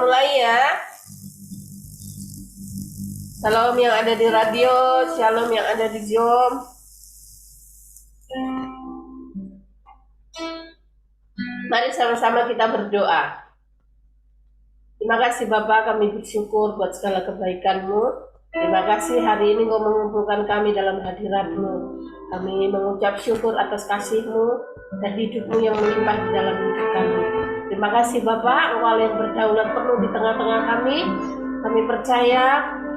mulai ya. Shalom yang ada di radio, shalom yang ada di Zoom. Mari sama-sama kita berdoa. Terima kasih Bapak, kami bersyukur buat segala kebaikan-Mu. Terima kasih hari ini Engkau mengumpulkan kami dalam hadirat-Mu. Kami mengucap syukur atas kasih-Mu dan hidup-Mu yang melimpah di dalam hidup kami. Terima kasih Bapak, Engkau yang berdaulat penuh di tengah-tengah kami. Kami percaya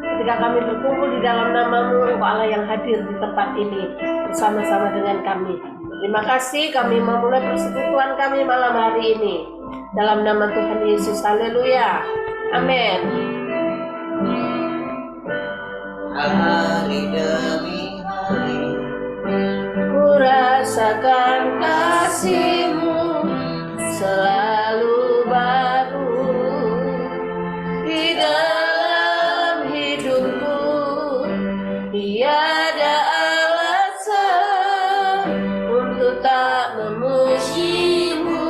ketika kami berkumpul di dalam nama-Mu, Engkau Allah yang hadir di tempat ini bersama-sama dengan kami. Terima kasih, kami memulai persekutuan kami malam hari ini. Dalam nama Tuhan Yesus, haleluya. Amin. Hari demi hari Ku rasakan kasih-Mu selalu baru di dalam hidupku. Tiada alasan untuk tak memuji-Mu,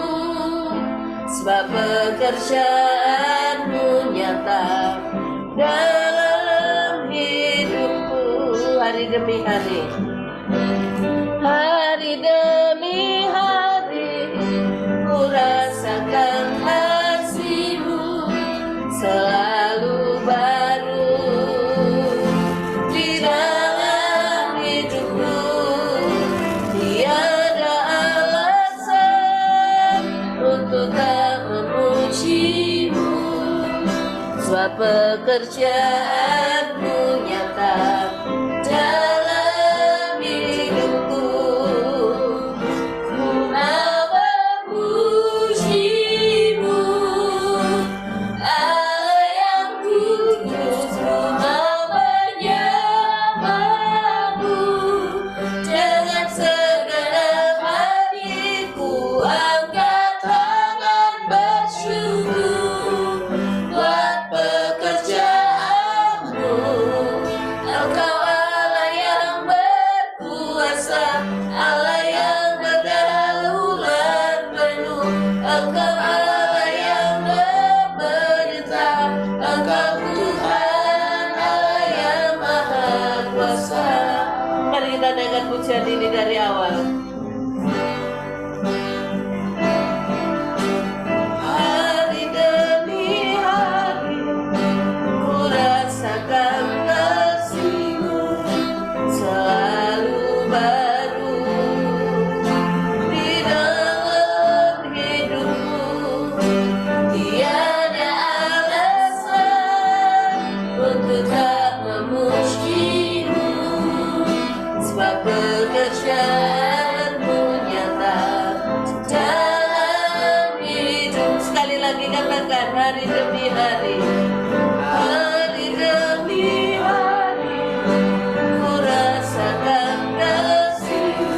sebab pekerjaan-Mu nyata dalam hidupku. Hari demi hari, hari demi hari, ku rasakan kasih-Mu selalu baru di dalam hidupku. Tiada alasan untuk tak memuji-Mu, sebab pekerjaan-Mu nyata dalam hidupku. Ku memuji-Mu, Allah yang kudus, ku menyembah-Mu dengan segenap hatiku. Angkat tangan bersyukur buat pekerjaan-Mu. Engkau Allah yang berkuasa, Allah yang berdaulat penuh. Engkau Allah yang memerintah, Engkau Tuhan Allah yang maha kuasa. Mari kita naikkan pujian ini dari awal. Hari demi hari, ku rasakan kasih-Mu selalu baru di dalam hidupku. Tiada alasan untuk tak memuji-Mu, sebab pekerjaan-Mu nyata dalam hidup. Sekali lagi katakan, hari demi hari, hari demi hari, ku rasakan kasih-Mu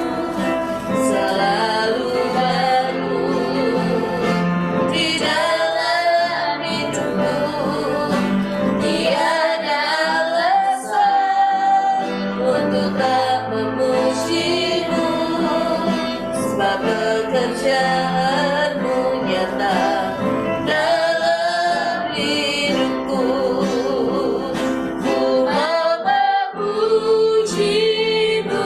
selalu baru di dalam hidupku. Tiada alasan untuk tak memuji-Mu, sebab pekerjaan-Mu nyata dalam hidupku. Ku memuji-Mu,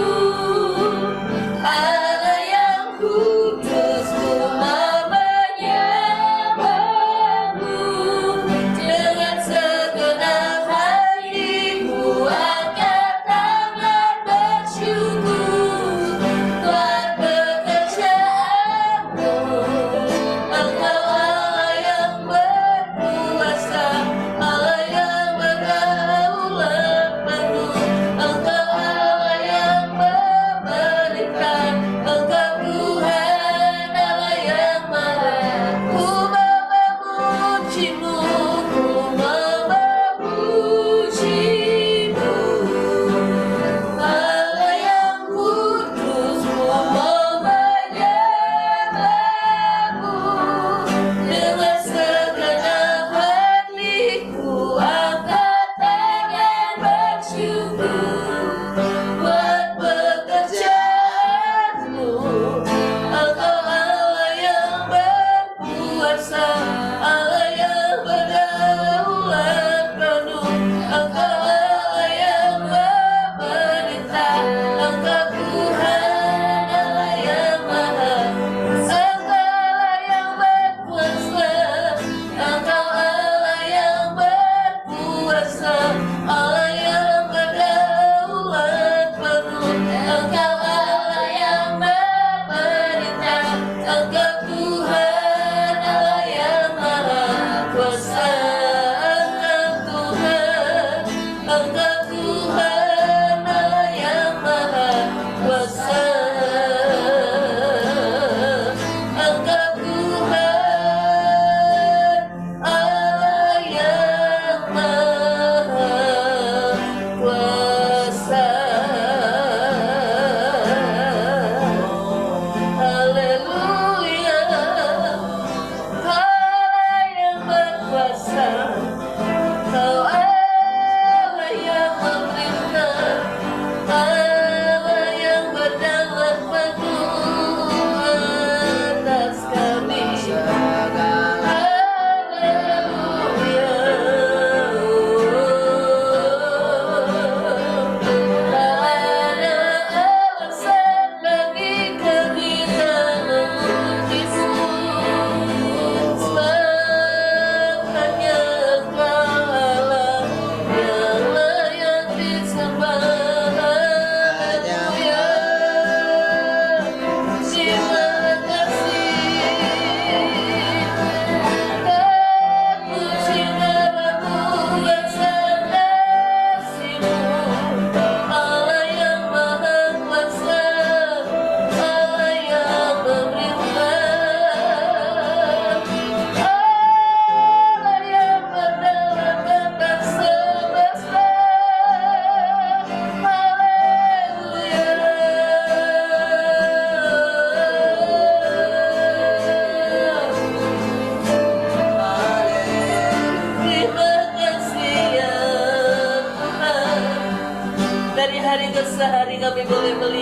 Allah yang kudus, ku menyembah-Mu dengan segenap hatiku. Angkat tangan bersyukur buat pekerjaan-Mu.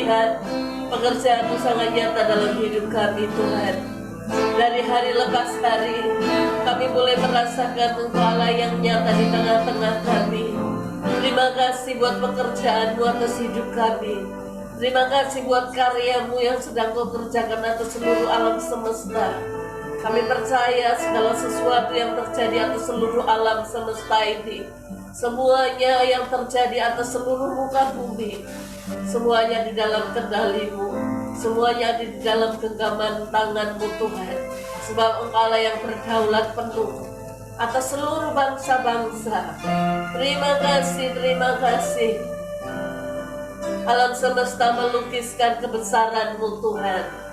melihat pekerjaan-Mu sangat nyata dalam hidup kami Tuhan. Dari hari lepas hari, kami boleh merasakan Engkau Allah yang nyata di tengah-tengah kami. Terima kasih buat pekerjaan-Mu atas hidup kami. Terima kasih buat karya-Mu yang sedang Kau kerjakan atas seluruh alam semesta. Kami percaya segala sesuatu yang terjadi atas seluruh alam semesta ini, semuanya yang terjadi atas seluruh muka bumi, semuanya di dalam kendali-Mu, semuanya di dalam genggaman tangan-Mu Tuhan. Sebab Engkaulah yang berdaulat penuh atas seluruh bangsa-bangsa. Terima kasih, terima kasih. Alam semesta melukiskan kebesaran-Mu Tuhan.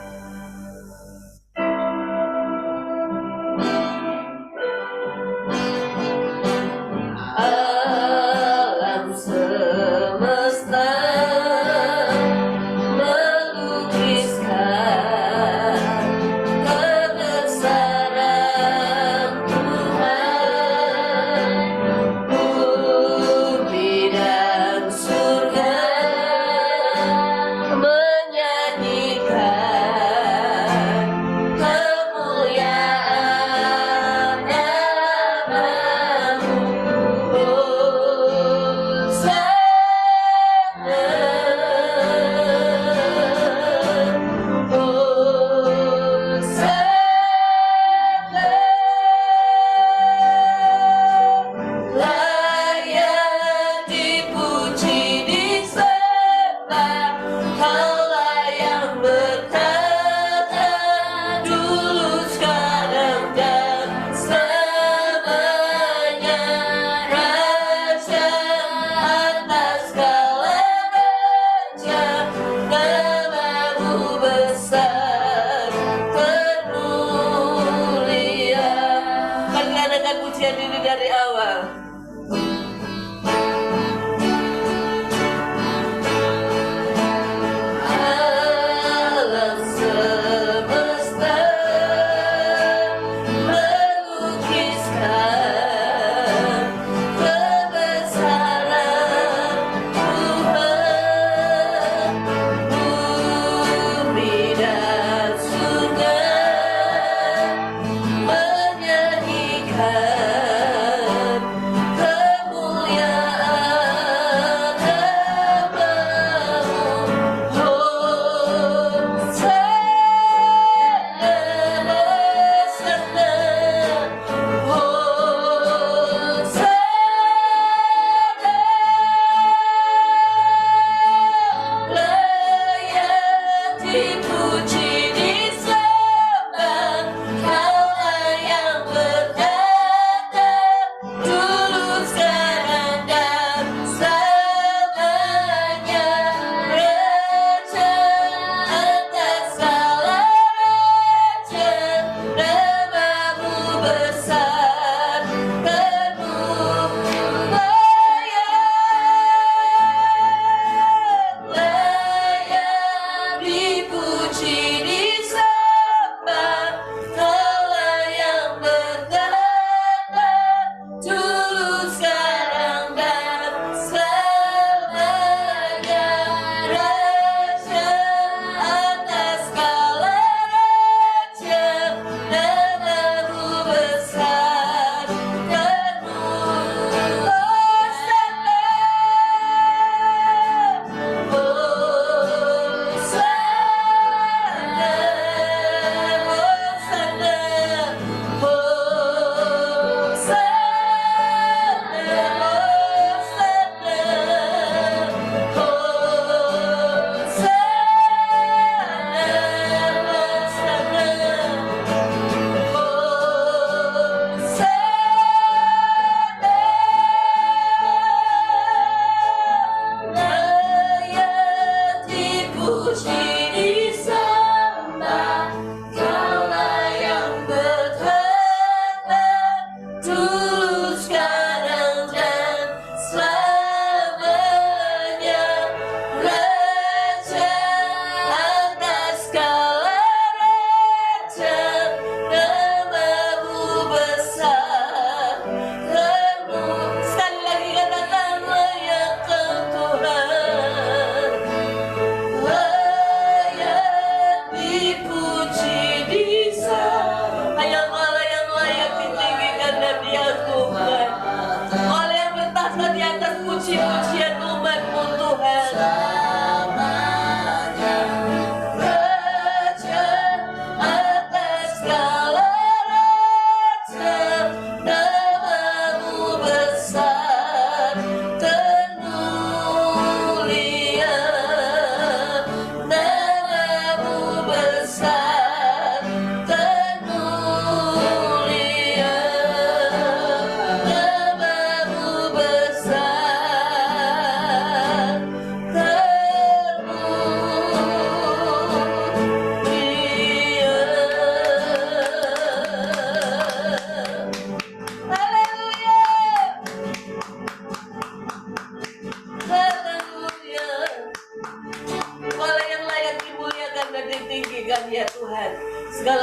Alam semesta melukiskan kebesaran Tuhan. Bumi dan surga menyanyikan kemuliaan nama-Mu. Layak dipuji, disembah, Kaulah yang berkata dulu, sekarang, dan selamanya. Raja atas segala raja, nama-Mu besar termulia. Marilah dengan pujian ini dari awal. Alam semesta melukiskan kebesaran Tuhan. Bumi dan surga menyanyikan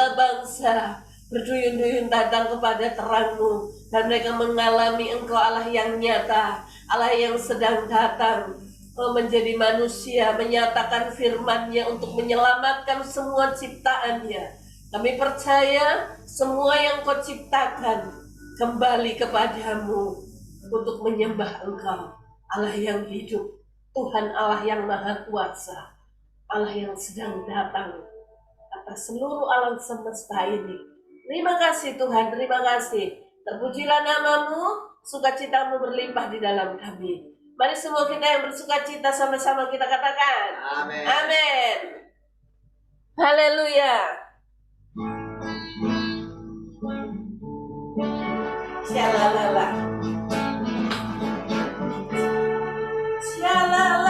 segala bangsa berduyun-duyun datang kepada terang-Mu, dan mereka mengalami Engkau Allah yang nyata, Allah yang sedang datang menjadi manusia, menyatakan firman-Nya untuk menyelamatkan semua ciptaan-Nya. Kami percaya semua yang Kau ciptakan kembali kepadamu untuk menyembah Engkau, Allah yang hidup, Tuhan Allah yang maha kuasa, Allah yang sedang datang atas seluruh alam semesta ini. Terima kasih Tuhan, terima kasih. Terpujilah nama-Mu, sukacita-Mu berlimpah di dalam kami. Mari semua kita yang bersukacita sama-sama kita katakan Amin. Amin. Haleluya. Syalalala. Syalalala.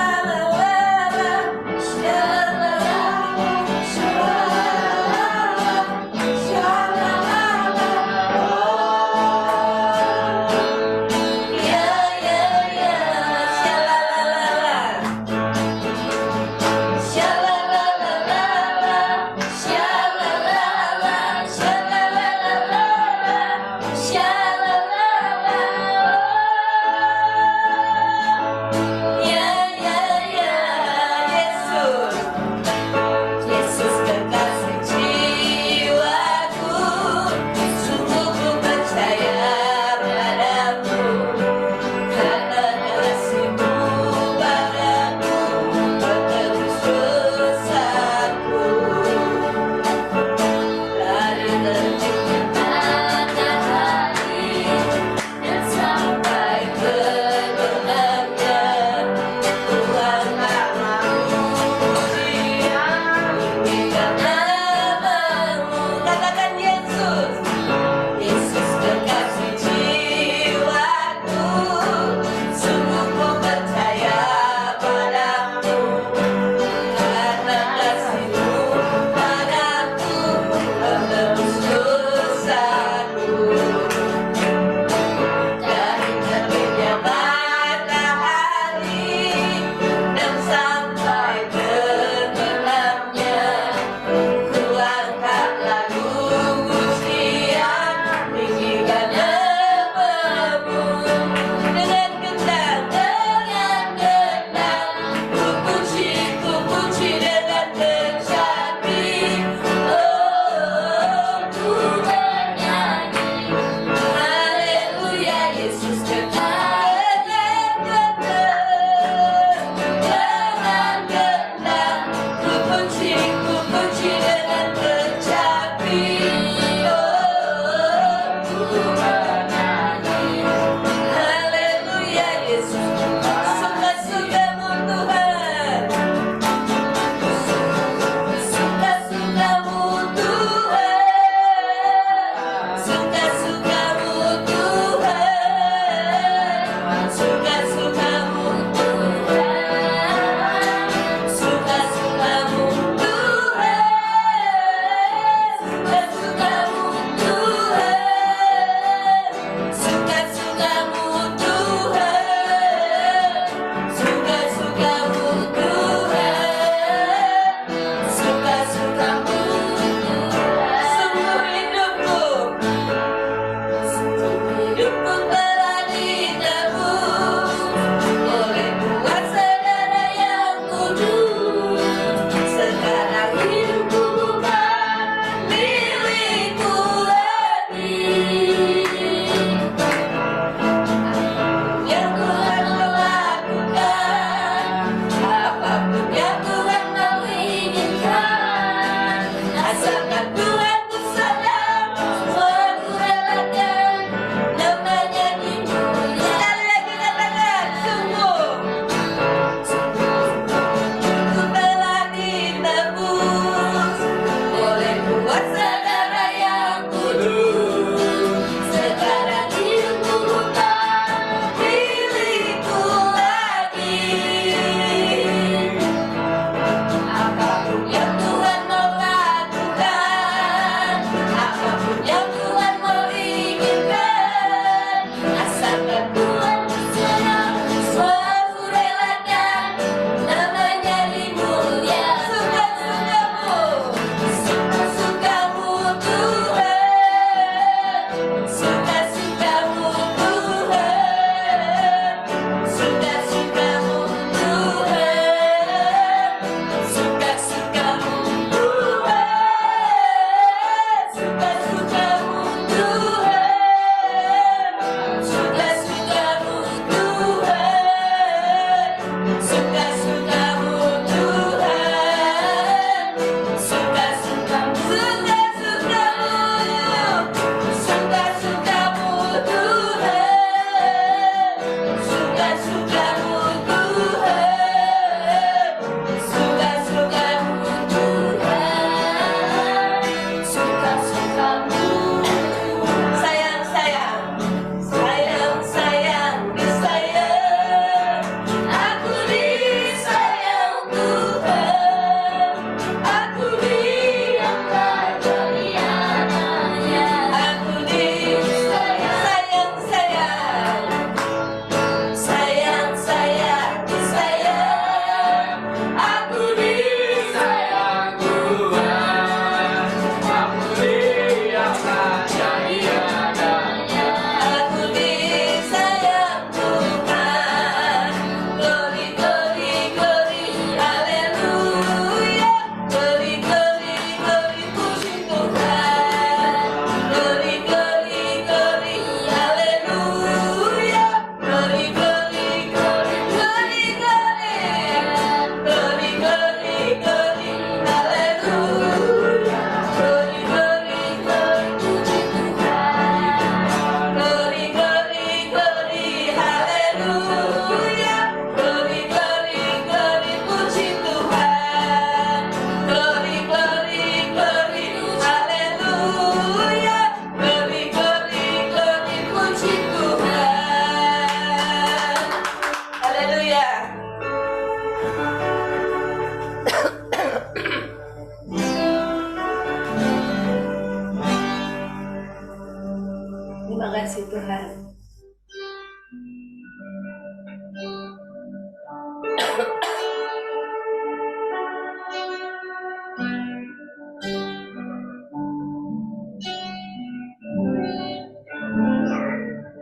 Terima kasih Tuhan.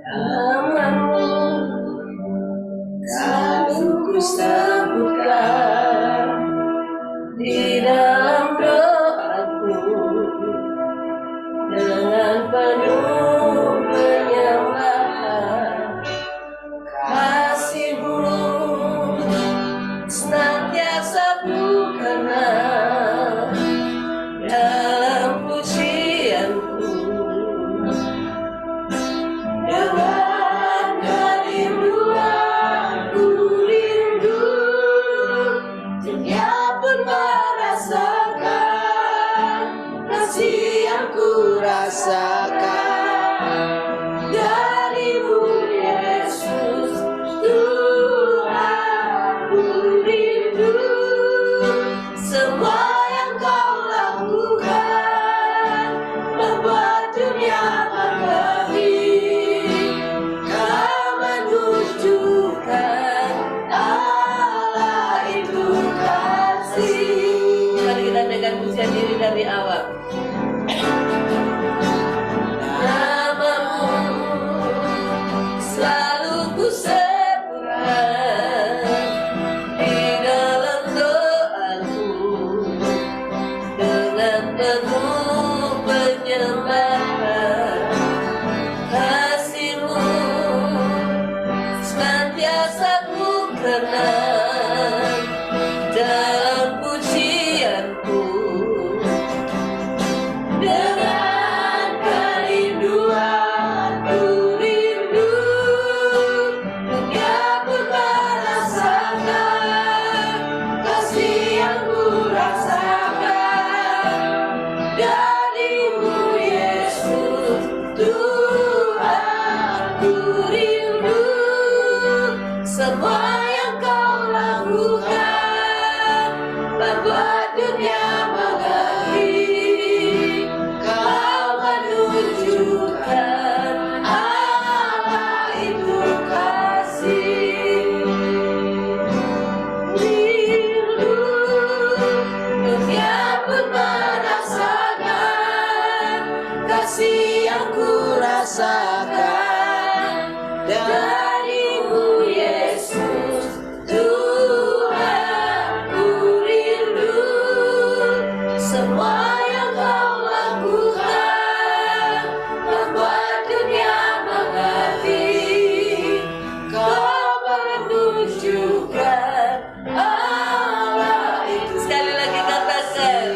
Namamu selalu ku sebutkan di dalam doaku dengan penuh penyembahan. Kasih-Mu senantiasa ku kenal dalam pujianku. Dengan kerinduan ku rindu, dunia pun merasakan kasih yang ku rasakan dari-Mu Yesus. Tuhan, ku rindu semua yang Kau lakukan, membuat dunia mengerti. Kau menunjukkan Allah itu kasih. Mari kita naikkan pujian diri dari awal. Namamu selalu ku sebutkan di dalam doaku dengan penuh penyembahan. Kasih-Mu senantiasa ku kenal dalam pujianku. Dengan kerinduan ku rindu, dunia pun merasakan kasih yang ku rasakan dari-Mu Yesus. Tuhan, ku rindu semua yang Kau lakukan, membuat dunia mengerti. Kau menunjukkan Allah itu kasih. Rindu dunia pun merasakan kasih yang ku rasakan dari-Mu Yesus. Tuhan, ku rindu semua yang Kau lakukan, membuat dunia mengerti. Kau menunjukkan Allah itu. Sekali lagi katakan,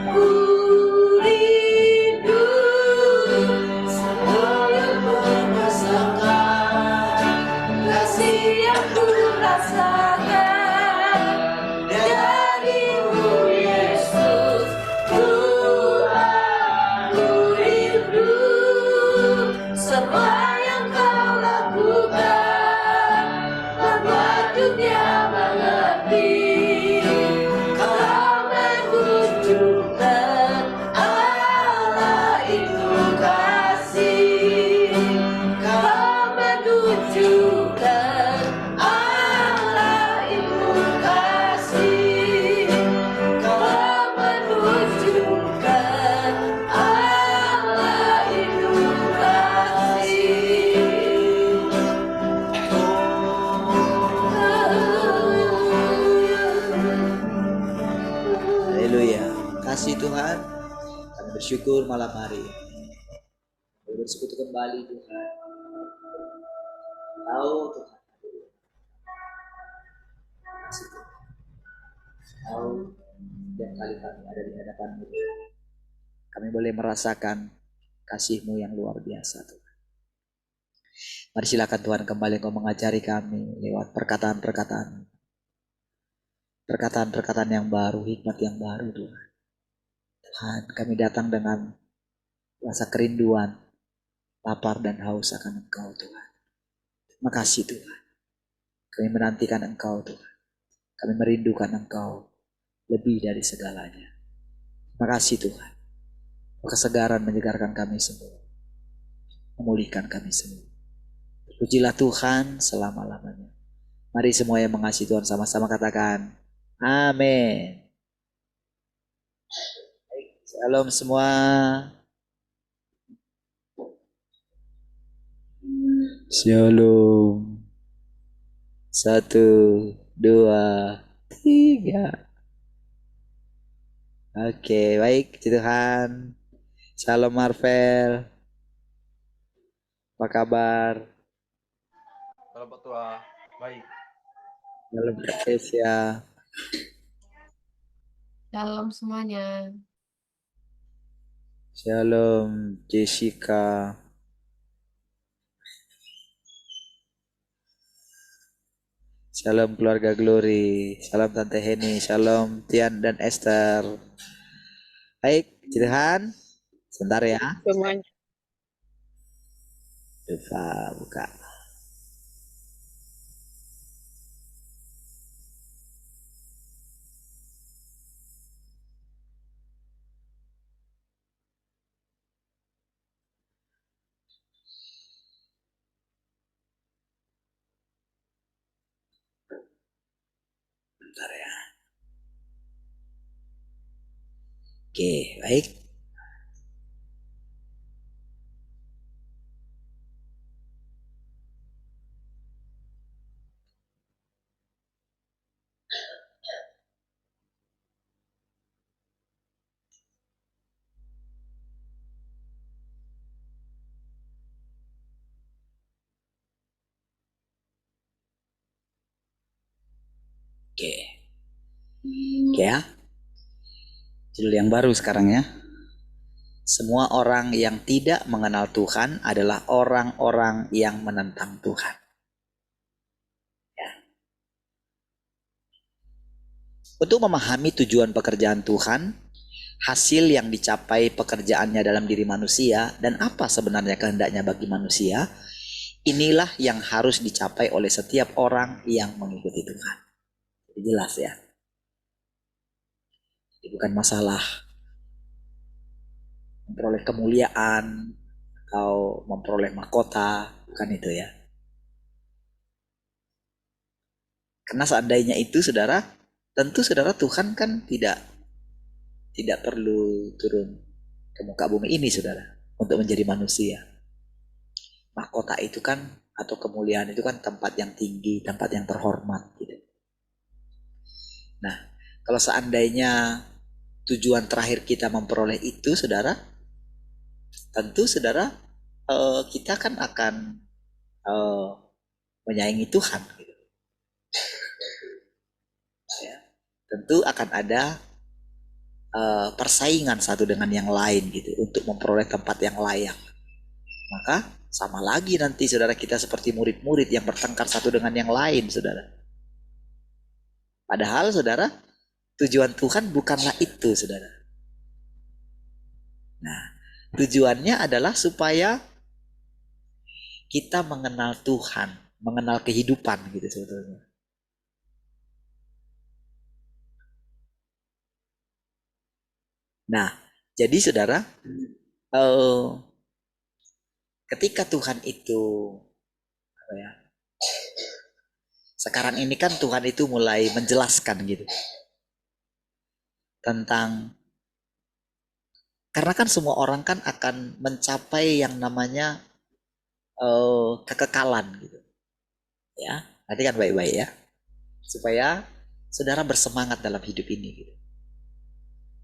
ku rindu semua yang merasakan kasih yang ku rasakan dari-Mu Yesus. Tuhan, ku rindu semua yang Kau lakukan, membuat dunia mengerti. Kau menunjukkan Allah itu kasih. Kau menunjukkan Allah itu kasih. Kau menunjukkan Allah itu kasih. Haleluya. Kasih Tuhan, kami bersyukur malam hari kami bersekutu kembali Tuhan. Tahu Tuhan, kasih Tuhan. Tahu setiap kali kami ada di hadapan-Mu, kami boleh merasakan kasih-Mu yang luar biasa Tuhan. Mari silakan Tuhan kembali Engkau mengajari kami lewat perkataan-perkataan. Perkataan-perkataan yang baru, hikmat yang baru Tuhan. Tuhan, kami datang dengan rasa kerinduan, lapar dan haus akan Engkau Tuhan. Terima kasih Tuhan. Kami menantikan Engkau Tuhan. Kami merindukan Engkau lebih dari segalanya. Terima kasih Tuhan. Kesegaran menyegarkan kami semua. memulihkan kami semua. Pujilah Tuhan selama-lamanya. Mari semua yang mengasihi Tuhan sama-sama katakan, amin. Shalom semua. Shalom. 1, 2, 3. Oke, baik, puji Tuhan. Shalom Marvel. Apa kabar? Salam Pak Tua. Baik. Shalom Kak Kesia. Shalom semuanya. Shalom Jessica. Shalom keluarga Glory. Salam Tante Heni. Shalom Tian dan Esther. Baik, puji Tuhan. Sebentar ya. Semuanya. Buka. Bentar ya. Oke, baik. Oke. Oke ya. Judul yang baru sekarang ya. Semua orang yang tidak mengenal Tuhan adalah orang-orang yang menentang Tuhan. Ya. Untuk memahami tujuan pekerjaan Tuhan, hasil yang dicapai pekerjaannya dalam diri manusia, dan apa sebenarnya kehendaknya bagi manusia, inilah yang harus dicapai oleh setiap orang yang mengikuti Tuhan. Jadi jelas ya. Jadi bukan masalah memperoleh kemuliaan atau memperoleh mahkota, bukan itu ya. Karena seandainya itu saudara, tentu saudara Tuhan kan tidak perlu turun ke muka bumi ini saudara untuk menjadi manusia. Mahkota itu kan atau kemuliaan itu kan tempat yang tinggi, tempat yang terhormat gitu. Nah, kalau seandainya tujuan terakhir kita memperoleh itu saudara, tentu saudara kita kan akan menyaingi Tuhan gitu. Ya, tentu akan ada persaingan satu dengan yang lain gitu untuk memperoleh tempat yang layak. Maka sama lagi nanti saudara kita seperti murid-murid yang bertengkar satu dengan yang lain saudara. Padahal saudara tujuan Tuhan bukanlah itu saudara. Nah tujuannya adalah supaya kita mengenal Tuhan, mengenal kehidupan gitu sebetulnya. Nah jadi saudara ketika Tuhan itu apa ya, sekarang ini kan Tuhan itu mulai menjelaskan gitu tentang, karena kan semua orang kan akan mencapai yang namanya kekekalan gitu ya. Nanti kan baik-baik ya, supaya saudara bersemangat dalam hidup ini gitu,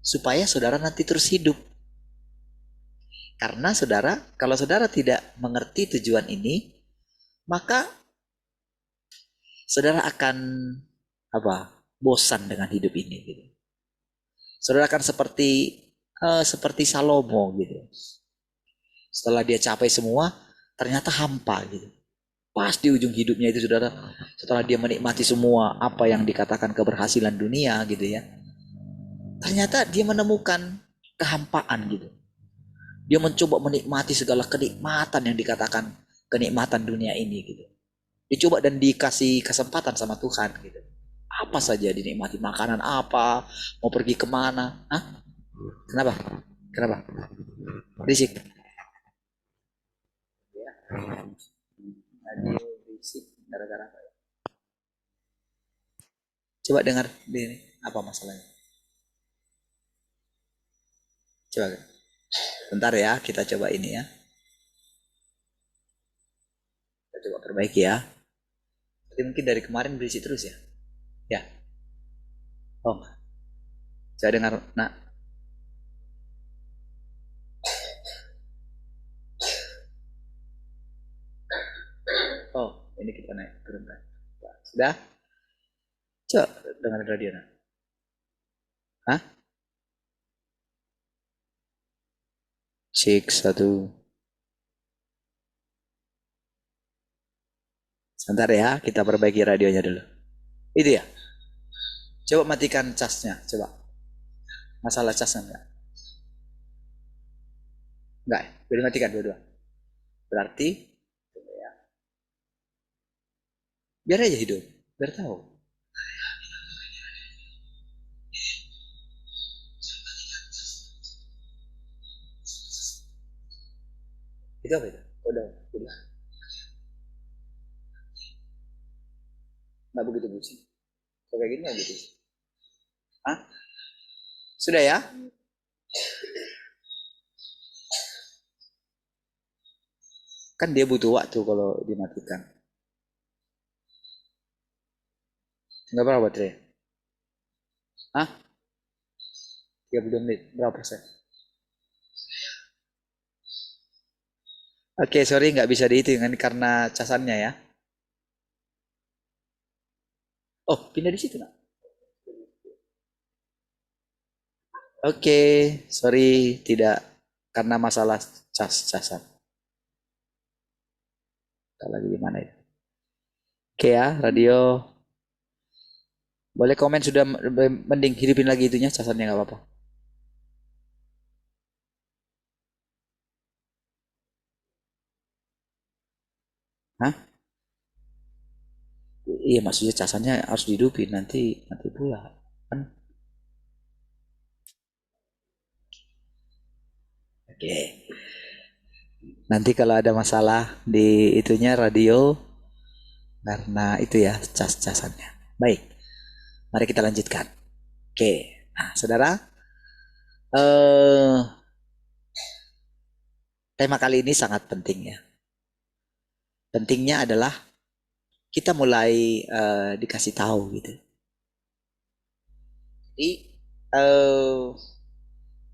supaya saudara nanti terus hidup. Karena saudara, kalau saudara tidak mengerti tujuan ini, maka saudara akan bosan dengan hidup ini gitu. Saudara akan seperti Salomo gitu. Setelah dia capai semua, ternyata hampa gitu. Pas di ujung hidupnya itu saudara, setelah dia menikmati semua apa yang dikatakan keberhasilan dunia gitu ya, ternyata dia menemukan kehampaan gitu. Dia mencoba menikmati segala kenikmatan yang dikatakan kenikmatan dunia ini gitu. Dicoba dan dikasih kesempatan sama Tuhan gitu. Apa saja dinikmati, makanan apa, mau pergi kemana. Hah? Kenapa? Berisik. Coba dengar ini, apa masalahnya? Coba. Bentar ya, kita coba ini ya. Kita coba perbaiki ya. Jadi mungkin dari kemarin berisik terus ya. Ya. Oh, saya dengar, nak. Oh, ini kita naik turunkan. Sudah? Coba dengar radio, nak. Hah? Cek 1. Sebentar ya, kita perbaiki radionya dulu. Itu ya. Coba matikan casnya, coba. Masalah casnya enggak? Enggak, boleh matikan dua-dua. Berarti ya, biar aja hidup, biar tahu. Itu apa itu? Udah. Nggak begitu pusing. Kalau kayak gini nggak begitu. Hah? Sudah ya? Kan dia butuh waktu kalau dimatikan. Nggak berapa baterai? Hah? 30 menit. Berapa persen? Oke, sorry nggak bisa dihitung karena casannya ya. Oh, pindah di situ nak. Oke, sorry tidak karena masalah casan. Kalau lagi gimana ya? Oke ya, radio. Boleh komen sudah mending hidupin lagi itunya casannya nggak apa-apa. Hah? Iya maksudnya casannya harus dihidupin nanti pula kan. Oke. Nanti kalau ada masalah di itunya radio karena itu ya casannya. Baik. Mari kita lanjutkan. Oke. Nah, saudara, tema kali ini sangat penting ya. Pentingnya adalah kita mulai dikasih tahu gitu. Jadi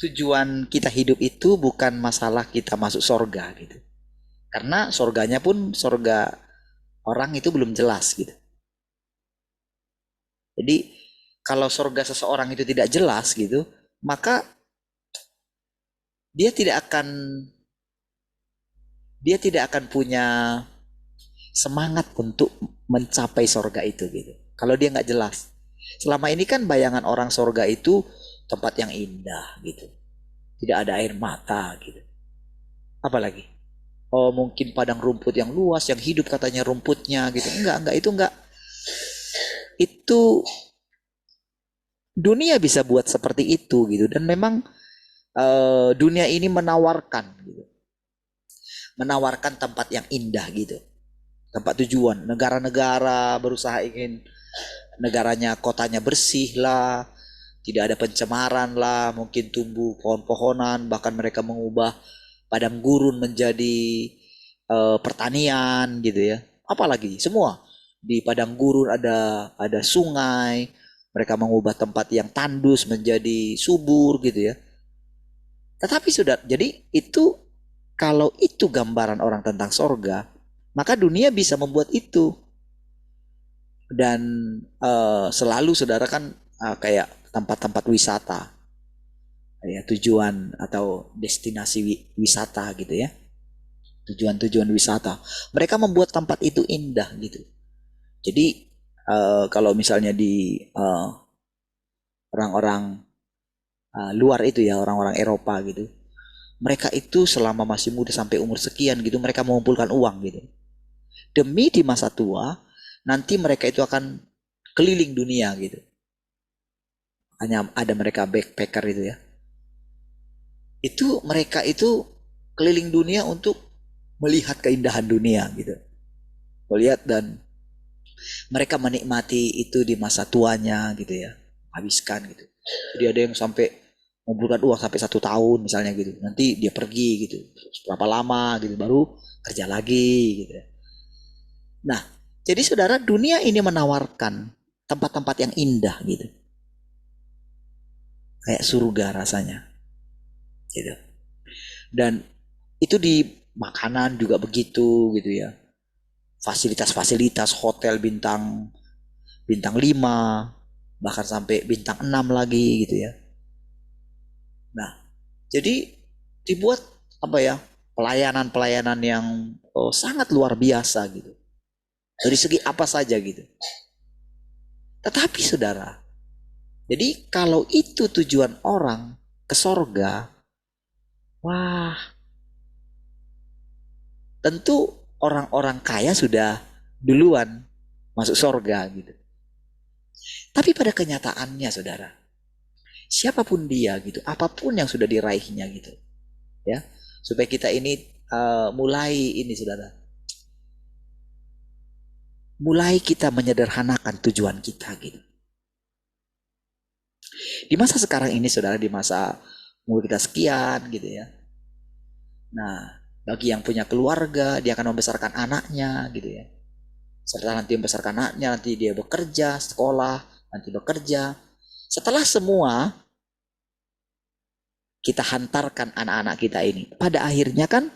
tujuan kita hidup itu bukan masalah kita masuk sorga gitu. Karena sorganya pun sorga orang itu belum jelas gitu. Jadi kalau sorga seseorang itu tidak jelas gitu, maka dia tidak akan punya semangat untuk mencapai sorga itu gitu. Kalau dia nggak jelas. Selama ini kan bayangan orang sorga itu tempat yang indah gitu. Tidak ada air mata gitu. Apalagi? Oh mungkin padang rumput yang luas, yang hidup katanya rumputnya gitu. Enggak, itu enggak. Itu dunia bisa buat seperti itu gitu. Dan memang dunia ini menawarkan gitu. Menawarkan tempat yang indah gitu. Tempat tujuan. Negara-negara berusaha ingin negaranya, kotanya bersih lah. Tidak ada pencemaran lah. Mungkin tumbuh pohon-pohonan. Bahkan mereka mengubah padang gurun menjadi pertanian gitu ya. Apalagi semua di padang gurun ada sungai, mereka mengubah tempat yang tandus menjadi subur gitu ya. Tetapi sudah jadi itu kalau itu gambaran orang tentang sorga, maka dunia bisa membuat itu. Dan selalu saudara kan kayak tempat-tempat wisata ya, tujuan atau destinasi wisata gitu ya, tujuan-tujuan wisata mereka membuat tempat itu indah gitu. Jadi kalau misalnya di orang-orang luar itu ya, orang-orang Eropa gitu, mereka itu selama masih muda sampai umur sekian gitu mereka mengumpulkan uang gitu demi di masa tua nanti mereka itu akan keliling dunia gitu. Hanya ada mereka backpacker itu ya, itu mereka itu keliling dunia untuk melihat keindahan dunia gitu, melihat dan Mereka menikmati itu di masa tuanya gitu ya, habiskan gitu. Jadi ada yang sampai mengumpulkan uang sampai 1 tahun misalnya gitu. Nanti dia pergi gitu, berapa lama gitu, baru kerja lagi gitu. Nah, jadi saudara, dunia ini menawarkan tempat-tempat yang indah gitu, kayak surga rasanya gitu. Dan itu di makanan juga begitu gitu ya. Fasilitas-fasilitas hotel bintang 5, bahkan sampai bintang 6 lagi gitu ya. Nah, jadi dibuat apa ya? Pelayanan-pelayanan yang sangat luar biasa gitu. Dari segi apa saja gitu. Tetapi saudara, jadi kalau itu tujuan orang ke sorga, wah, tentu orang-orang kaya sudah duluan masuk sorga gitu. Tapi pada kenyataannya saudara, siapapun dia gitu, apapun yang sudah diraihnya gitu, ya, supaya kita ini mulai ini saudara, mulai kita menyederhanakan tujuan kita gitu. Di masa sekarang ini saudara, di masa umur kita sekian gitu ya. Nah, bagi yang punya keluarga, dia akan membesarkan anaknya gitu ya. Setelah nanti membesarkan anaknya, nanti dia bekerja, sekolah, nanti bekerja. Setelah semua kita hantarkan anak-anak kita ini, pada akhirnya kan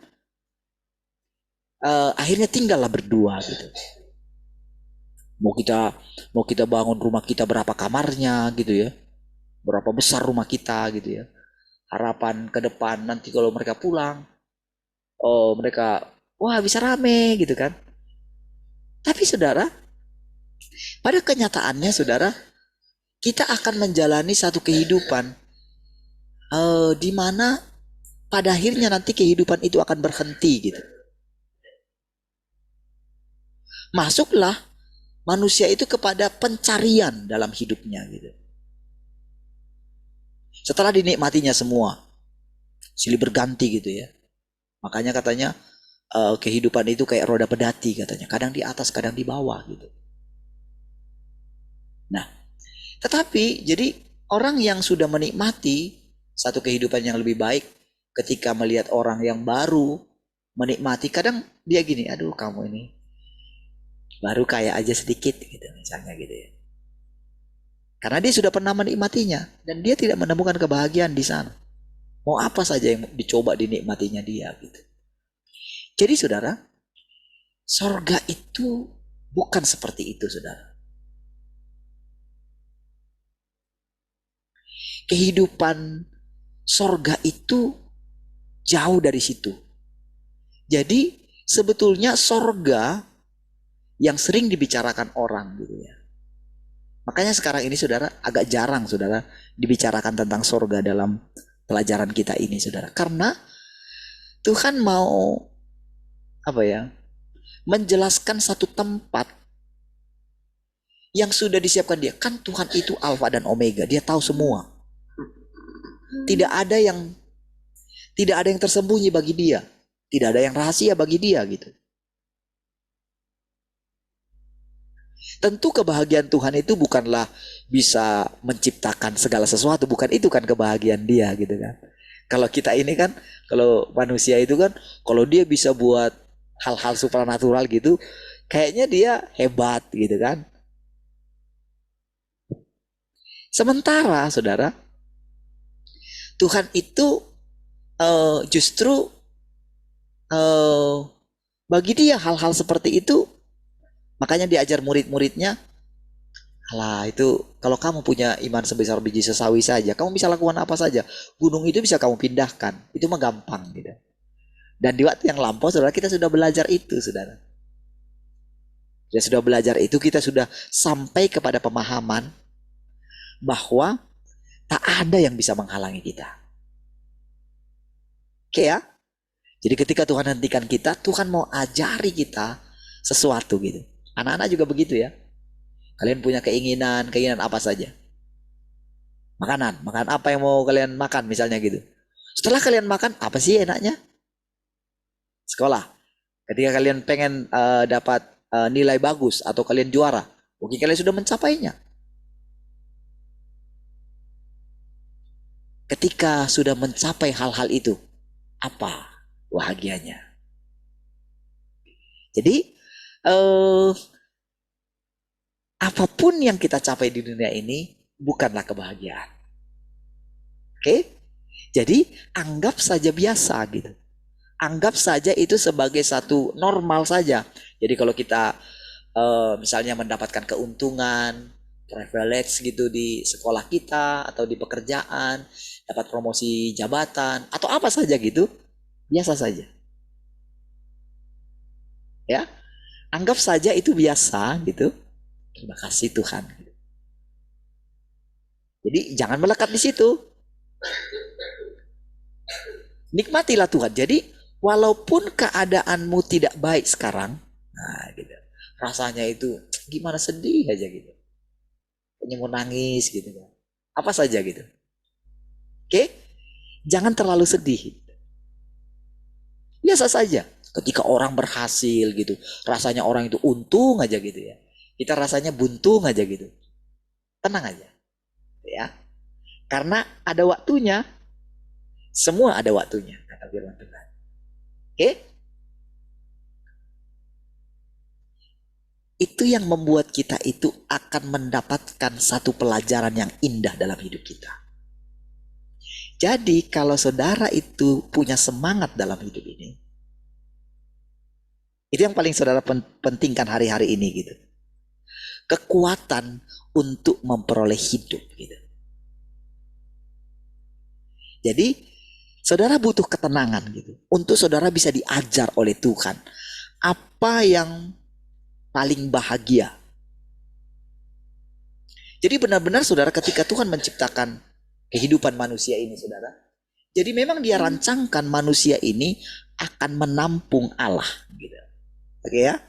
akhirnya tinggallah berdua gitu. Mau kita bangun rumah kita berapa kamarnya gitu ya, berapa besar rumah kita gitu ya. Harapan ke depan nanti kalau mereka pulang, oh mereka wah bisa rame gitu kan. Tapi saudara, pada kenyataannya saudara, kita akan menjalani satu kehidupan di mana pada akhirnya nanti kehidupan itu akan berhenti gitu. Masuklah manusia itu kepada pencarian dalam hidupnya gitu. Setelah dinikmatinya semua, silih berganti gitu ya. Makanya katanya kehidupan itu kayak roda pedati katanya. Kadang di atas, kadang di bawah gitu. Nah, tetapi jadi orang yang sudah menikmati satu kehidupan yang lebih baik, ketika melihat orang yang baru menikmati, kadang dia gini, aduh kamu ini baru kaya aja sedikit gitu misalnya gitu ya. Karena dia sudah pernah menikmatinya dan dia tidak menemukan kebahagiaan di sana. Mau apa saja yang dicoba dinikmatinya dia gitu. Jadi saudara, sorga itu bukan seperti itu saudara. Kehidupan sorga itu jauh dari situ. Jadi sebetulnya sorga yang sering dibicarakan orang gitu ya. Makanya sekarang ini saudara agak jarang saudara dibicarakan tentang sorga dalam pelajaran kita ini saudara. Karena Tuhan mau apa ya, menjelaskan satu tempat yang sudah disiapkan dia. Kan Tuhan itu Alfa dan Omega, dia tahu semua. Tidak ada yang tersembunyi bagi dia. Tidak ada yang rahasia bagi dia gitu. Tentu kebahagiaan Tuhan itu bukanlah bisa menciptakan segala sesuatu, bukan itu kan kebahagiaan dia gitu kan. Kalau kita ini kan, kalau manusia itu kan, kalau dia bisa buat hal-hal supranatural gitu, kayaknya dia hebat gitu kan. Sementara saudara, Tuhan itu justru bagi dia hal-hal seperti itu, makanya diajar murid-muridnya, alah itu kalau kamu punya iman sebesar biji sesawi saja, kamu bisa lakukan apa saja. Gunung itu bisa kamu pindahkan, itu mah gampang gitu. Dan di waktu yang lampau saudara, kita sudah belajar itu saudara. Kita sudah belajar itu, kita sudah sampai kepada pemahaman bahwa tak ada yang bisa menghalangi kita. Oke ya? Jadi ketika Tuhan hentikan kita, Tuhan mau ajari kita sesuatu gitu. Anak-anak juga begitu ya. Kalian punya keinginan apa saja. Makanan apa yang mau kalian makan misalnya gitu. Setelah kalian makan, apa sih enaknya? Sekolah. Ketika kalian pengen dapat nilai bagus atau kalian juara, mungkin kalian sudah mencapainya. Ketika sudah mencapai hal-hal itu, apa bahagianya? Jadi apapun yang kita capai di dunia ini bukanlah kebahagiaan. Oke? Jadi anggap saja biasa gitu. Anggap saja itu sebagai satu normal saja. Jadi kalau kita misalnya mendapatkan keuntungan, privilege gitu di sekolah kita atau di pekerjaan, dapat promosi jabatan atau apa saja gitu, biasa saja. Ya, anggap saja itu biasa gitu. Terima kasih Tuhan. Jadi jangan melekat di situ. Nikmatilah Tuhan. Jadi walaupun keadaanmu tidak baik sekarang, nah gitu. Rasanya itu gimana, sedih aja gitu. Kayaknya mau nangis gitu kan. Apa saja gitu. Oke? Jangan terlalu sedih. Biasa saja. Ketika orang berhasil gitu, rasanya orang itu untung aja gitu ya. Kita rasanya buntung aja gitu. Tenang aja. Ya. Karena ada waktunya. Semua ada waktunya, kata firman Tuhan. Oke? Itu yang membuat kita itu akan mendapatkan satu pelajaran yang indah dalam hidup kita. Jadi kalau saudara itu punya semangat dalam hidup ini, itu yang paling saudara pentingkan hari-hari ini gitu. Kekuatan untuk memperoleh hidup gitu. Jadi saudara butuh ketenangan gitu. Untuk saudara bisa diajar oleh Tuhan. Apa yang paling bahagia. Jadi benar-benar saudara ketika Tuhan menciptakan kehidupan manusia ini saudara. Jadi memang dia rancangkan manusia ini akan menampung Allah gitu. Oke ya.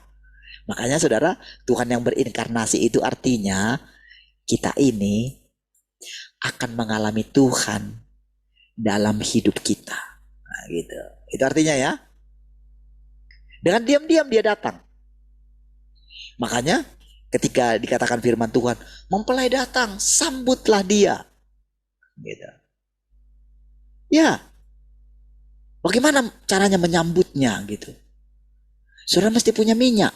Makanya saudara, Tuhan yang berinkarnasi itu artinya kita ini akan mengalami Tuhan dalam hidup kita. Nah, gitu. Itu artinya ya. Dengan diam-diam dia datang. Makanya ketika dikatakan firman Tuhan, mempelai datang, sambutlah dia. Gitu. Ya. Bagaimana caranya menyambutnya gitu? Saudara mesti punya minyak.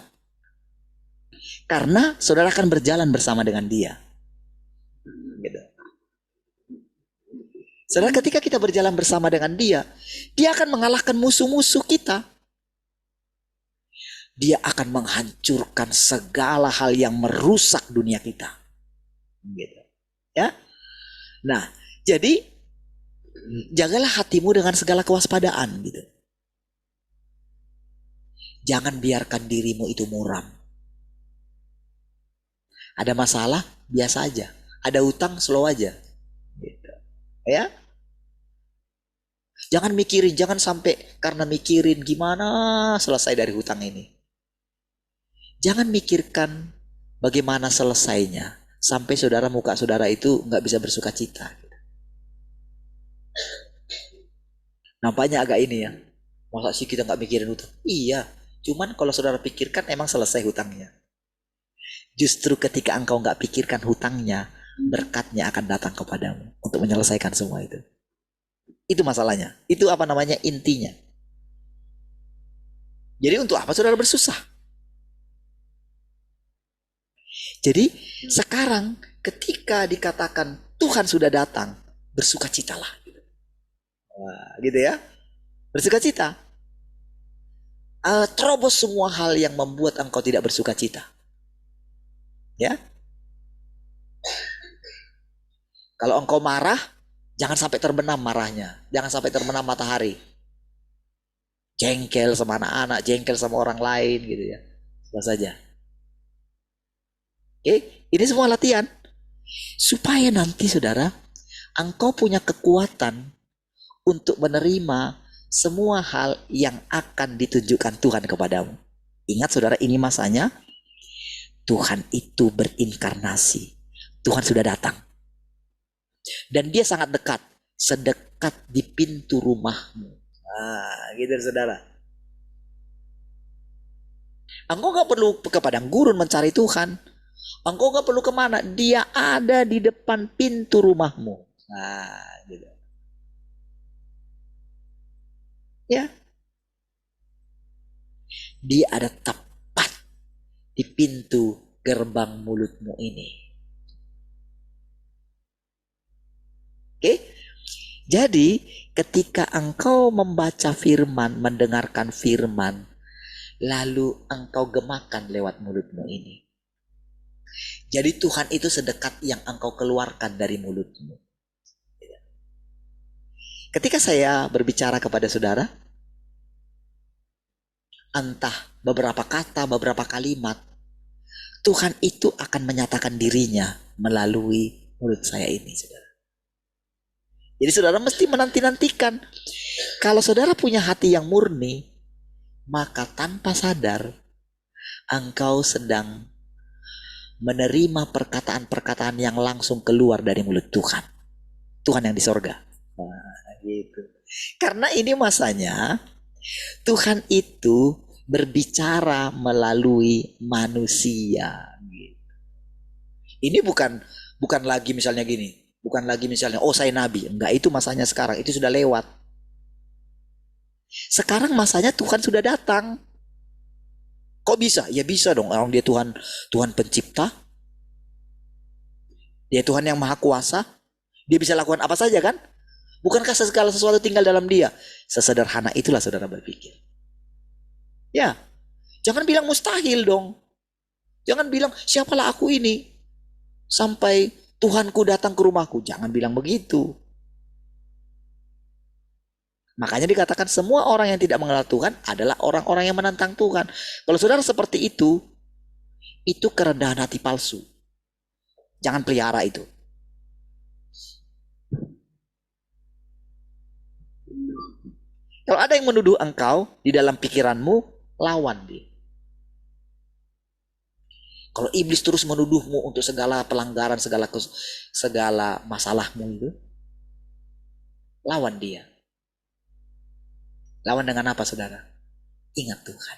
Karena saudara akan berjalan bersama dengan dia. Gitu. Saudara, ketika kita berjalan bersama dengan dia, dia akan mengalahkan musuh-musuh kita. Dia akan menghancurkan segala hal yang merusak dunia kita. Gitu. Ya. Nah, jadi jagalah hatimu dengan segala kewaspadaan gitu. Jangan biarkan dirimu itu muram. Ada masalah, biasa aja. Ada utang, slow aja. Gitu. Ya. Jangan mikirin, jangan sampai karena mikirin gimana selesai dari hutang ini. Jangan mikirkan bagaimana selesainya sampai saudara, muka saudara itu nggak bisa bersuka cita. Nampaknya agak ini ya. Masa sih kita nggak mikirin hutang? Iya, cuman kalau saudara pikirkan emang selesai hutangnya. Justru ketika engkau nggak pikirkan hutangnya, berkatnya akan datang kepadamu untuk menyelesaikan semua itu. Itu masalahnya. Itu apa namanya, intinya. Jadi untuk apa saudara bersusah? Jadi sekarang ketika dikatakan Tuhan sudah datang, bersukacitalah. Wah, gitu ya. Bersukacita. Terobos semua hal yang membuat engkau tidak bersukacita. Ya. Kalau engkau marah, jangan sampai terbenam marahnya. Jangan sampai terbenam matahari. Jengkel sama anak-anak, jengkel sama orang lain gitu ya. Sudah saja. Oke, ini semua latihan. Supaya nanti saudara, engkau punya kekuatan untuk menerima semua hal yang akan ditunjukkan Tuhan kepadamu. Ingat saudara, ini masanya Tuhan itu berinkarnasi. Tuhan sudah datang. Dan dia sangat dekat. Sedekat di pintu rumahmu. Nah, gitu saudara. Engkau gak perlu ke padang gurun mencari Tuhan. Engkau gak perlu kemana. Dia ada di depan pintu rumahmu. Nah, gitu. Ya. Dia ada tepat di pintu gerbang mulutmu ini. Oke? Jadi, ketika engkau membaca firman, mendengarkan firman, lalu engkau gemakan lewat mulutmu ini. Jadi Tuhan itu sedekat yang engkau keluarkan dari mulutmu. Ketika saya berbicara kepada saudara, entah beberapa kata, beberapa kalimat, Tuhan itu akan menyatakan dirinya melalui mulut saya ini, saudara. Jadi saudara mesti menanti-nantikan. Kalau saudara punya hati yang murni, maka tanpa sadar engkau sedang menerima perkataan-perkataan yang langsung keluar dari mulut Tuhan. Tuhan yang di sorga. Nah, gitu. Karena ini masanya Tuhan itu berbicara melalui manusia. Ini bukan lagi misalnya gini. Bukan lagi misalnya, oh saya nabi. Enggak, itu masanya sekarang. Itu sudah lewat. Sekarang masanya Tuhan sudah datang. Kok bisa? Ya bisa dong. Orang dia Tuhan pencipta. Dia Tuhan yang maha kuasa. Dia bisa lakukan apa saja kan? Bukankah segala sesuatu tinggal dalam dia? Sesederhana itulah saudara berpikir. Ya. Jangan bilang mustahil dong. Jangan bilang siapalah aku ini sampai Tuhanku datang ke rumahku. Jangan bilang begitu. Makanya dikatakan semua orang yang tidak mengenal Tuhan adalah orang-orang yang menantang Tuhan. Kalau saudara seperti itu kerendahan hati palsu. Jangan pelihara itu. Kalau ada yang menuduh engkau di dalam pikiranmu, lawan dia. Kalau iblis terus menuduhmu untuk segala pelanggaran, segala masalahmu itu, lawan dia. Lawan dengan apa, saudara? Ingat Tuhan.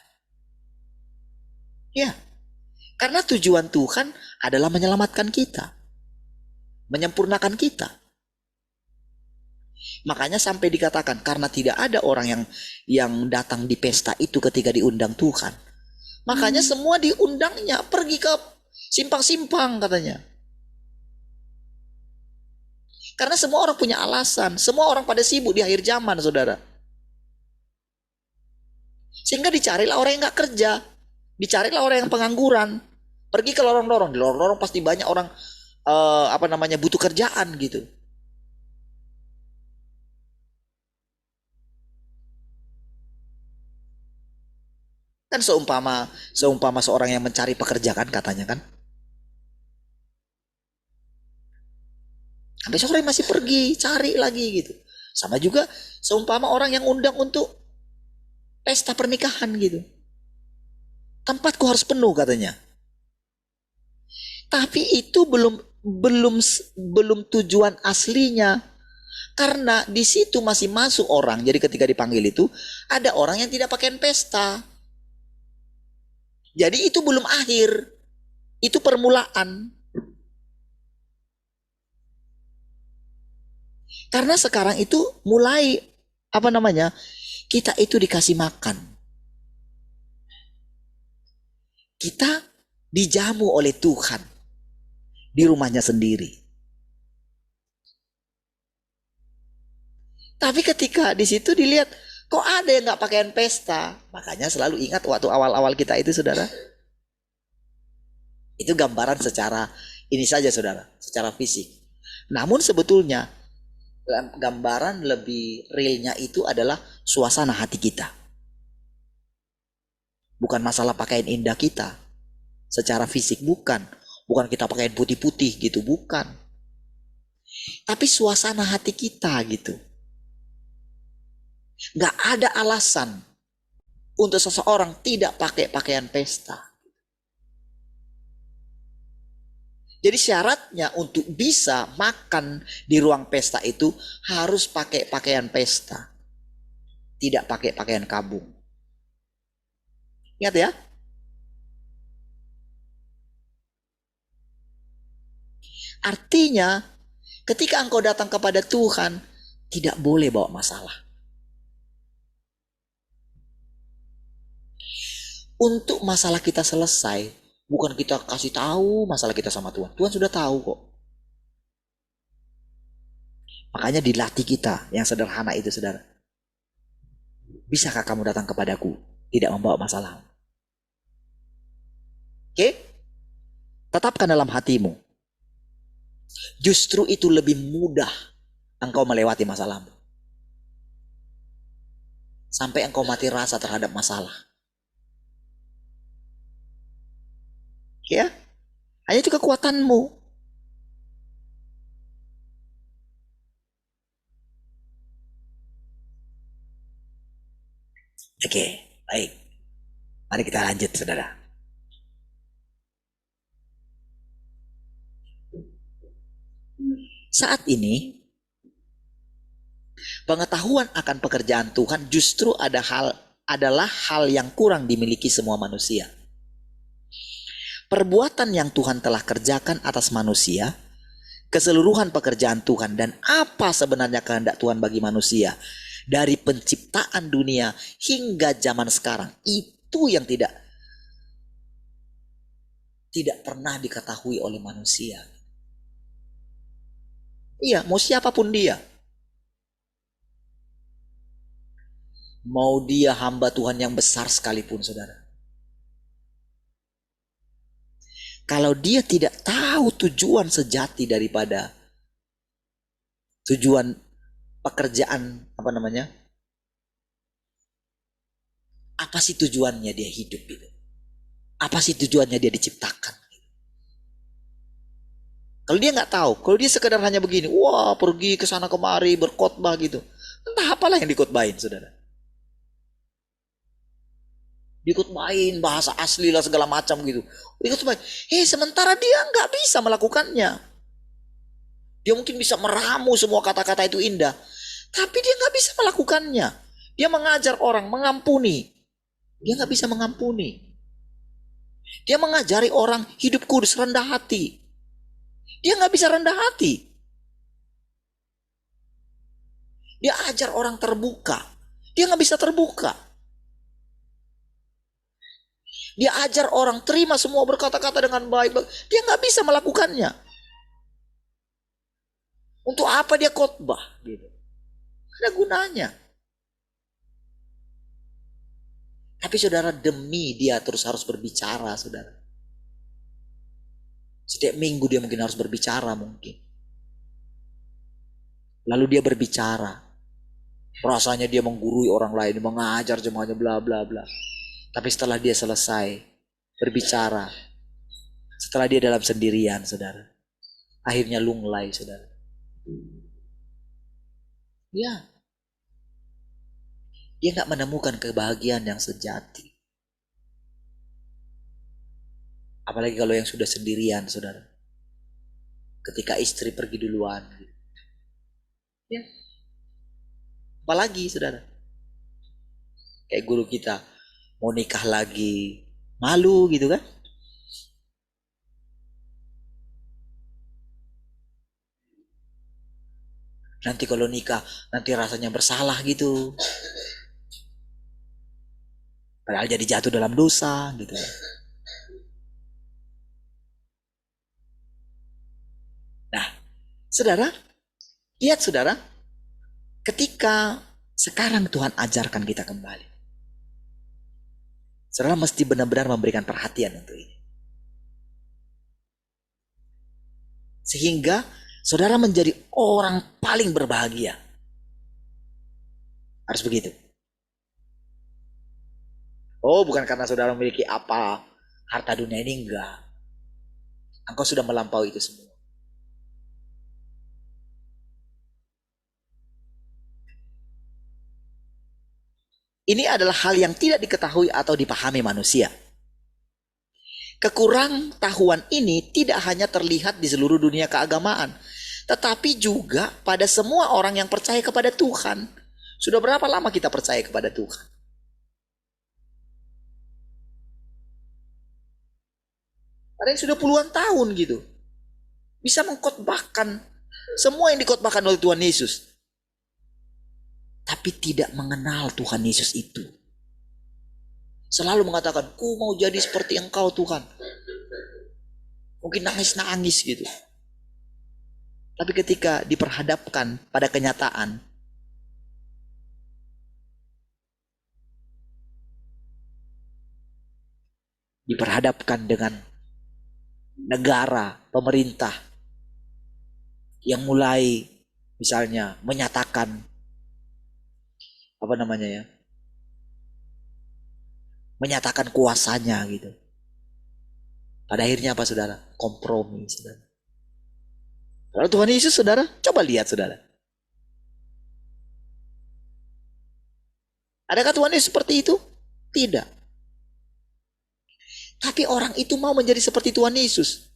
Ya, karena tujuan Tuhan adalah menyelamatkan kita, menyempurnakan kita. Makanya sampai dikatakan karena tidak ada orang yang datang di pesta itu ketika diundang Tuhan. Makanya semua diundangnya pergi ke simpang-simpang katanya. Karena semua orang punya alasan, semua orang pada sibuk di akhir zaman, saudara. Sehingga dicarilah orang yang gak kerja, dicarilah orang yang pengangguran, pergi ke lorong-lorong. Di lorong-lorong pasti banyak orang butuh kerjaan gitu. Kan seumpama seorang yang mencari pekerja kan katanya kan. Sampai sore masih pergi cari lagi gitu. Sama juga seumpama orang yang undang untuk pesta pernikahan gitu. Tempatku harus penuh katanya. Tapi itu belum tujuan aslinya. Karena di situ masih masuk orang. Jadi ketika dipanggil itu ada orang yang tidak pakaian pesta. Jadi itu belum akhir. Itu permulaan. Karena sekarang itu mulai kita itu dikasih makan. Kita dijamu oleh Tuhan di rumahnya sendiri. Tapi ketika di situ dilihat kok ada yang nggak pakaian pesta, makanya selalu ingat waktu awal-awal kita itu, saudara. Itu gambaran secara ini saja, saudara, secara fisik. Namun sebetulnya gambaran lebih realnya itu adalah suasana hati kita. Bukan masalah pakaian indah kita secara fisik, bukan kita pakaian putih-putih gitu, bukan. Tapi suasana hati kita gitu. Gak ada alasan untuk seseorang tidak pakai pakaian pesta. Jadi syaratnya untuk bisa makan di ruang pesta itu harus pakai pakaian pesta. Tidak pakai pakaian kabung. Ingat ya. Artinya, ketika engkau datang kepada Tuhan, tidak boleh bawa masalah. Untuk masalah kita selesai, bukan kita kasih tahu masalah kita sama Tuhan. Tuhan sudah tahu kok. Makanya dilatih kita yang sederhana itu, saudara. Bisakah kamu datang kepadaku tidak membawa masalah? Oke? Tetapkan dalam hatimu. Justru itu lebih mudah engkau melewati masalahmu. Sampai engkau mati rasa terhadap masalah. Ya? Hanya itu kekuatanmu. Oke, baik. Mari kita lanjut, saudara. Saat ini, pengetahuan akan pekerjaan Tuhan justru adalah hal yang kurang dimiliki semua manusia. Perbuatan yang Tuhan telah kerjakan atas manusia, keseluruhan pekerjaan Tuhan, dan apa sebenarnya kehendak Tuhan bagi manusia dari penciptaan dunia hingga zaman sekarang, itu yang tidak pernah diketahui oleh manusia. Iya, mau siapapun dia. Mau dia hamba Tuhan yang besar sekalipun, saudara. Kalau dia tidak tahu tujuan sejati daripada tujuan pekerjaan, apa sih tujuannya dia hidup itu? Apa sih tujuannya dia diciptakan? Kalau dia nggak tahu, kalau dia sekedar hanya begini, wah pergi ke sana kemari berkhotbah gitu, entah apalah yang dikotbahin, saudara. Dikotbahin bahasa asli lah segala macam gitu. Dikotbahin, sementara dia nggak bisa melakukannya. Dia mungkin bisa meramu semua kata-kata itu indah, tapi dia nggak bisa melakukannya. Dia mengajar orang mengampuni, dia nggak bisa mengampuni. Dia mengajari orang hidup kudus, rendah hati. Dia nggak bisa rendah hati. Dia ajar orang terbuka. Dia nggak bisa terbuka. Dia ajar orang terima semua berkata-kata dengan baik. Dia nggak bisa melakukannya. Untuk apa dia khotbah? Gitu. Ada gunanya. Tapi saudara, demi dia terus harus berbicara, saudara. Setiap minggu dia mungkin harus berbicara mungkin. Lalu dia berbicara. Rasanya dia menggurui orang lain, mengajar jemaahnya bla bla bla. Tapi setelah dia selesai berbicara, setelah dia dalam sendirian, saudara, akhirnya lunglai, saudara. Ya. Dia gak menemukan kebahagiaan yang sejati. Apalagi kalau yang sudah sendirian, saudara. Ketika istri pergi duluan. Ya. Apalagi, saudara. Kayak guru kita. Mau nikah lagi. Malu gitu kan. Nanti kalau nikah, nanti rasanya bersalah gitu. Padahal jadi jatuh dalam dosa gitu. Nah, saudara, lihat saudara, ketika sekarang Tuhan ajarkan kita kembali, saudara mesti benar-benar memberikan perhatian untuk ini. Sehingga saudara menjadi orang paling berbahagia. Harus begitu. Oh, bukan karena saudara memiliki apa, harta dunia ini, enggak. Engkau sudah melampaui itu semua. Ini adalah hal yang tidak diketahui atau dipahami manusia. Kekurang tahuan ini tidak hanya terlihat di seluruh dunia keagamaan, tetapi juga pada semua orang yang percaya kepada Tuhan. Sudah berapa lama kita percaya kepada Tuhan? Ada yang sudah puluhan tahun gitu. bisa mengkhotbahkan semua yang dikhotbahkan oleh Tuhan Yesus, tapi tidak mengenal Tuhan Yesus itu. Selalu mengatakan, ku mau jadi seperti Engkau Tuhan. Mungkin nangis-nangis gitu. Tapi ketika diperhadapkan pada kenyataan, diperhadapkan dengan negara, pemerintah yang mulai misalnya menyatakan menyatakan kuasanya gitu. Pada akhirnya apa saudara? Kompromi saudara. Kalau Tuhan Yesus saudara, coba lihat saudara. Adakah Tuhan Yesus seperti itu? Tidak. Tapi orang itu mau menjadi seperti Tuhan Yesus.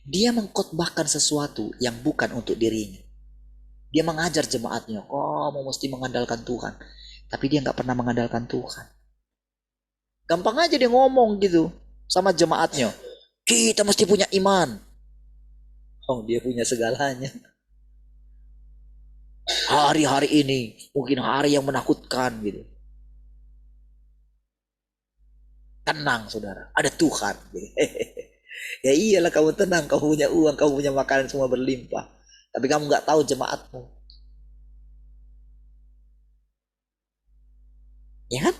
Dia mengkhotbahkan sesuatu yang bukan untuk dirinya. Dia mengajar jemaatnya, kamu mesti mengandalkan Tuhan. Tapi dia nggak pernah mengandalkan Tuhan. Gampang aja dia ngomong gitu sama jemaatnya. Kita mesti punya iman. Oh, dia punya segalanya. Hari-hari ini mungkin hari yang menakutkan gitu. Tenang saudara, ada Tuhan. Ya iyalah kamu tenang, kamu punya uang, kamu punya makanan semua berlimpah. Tapi kamu nggak tahu jemaatmu. Ya kan?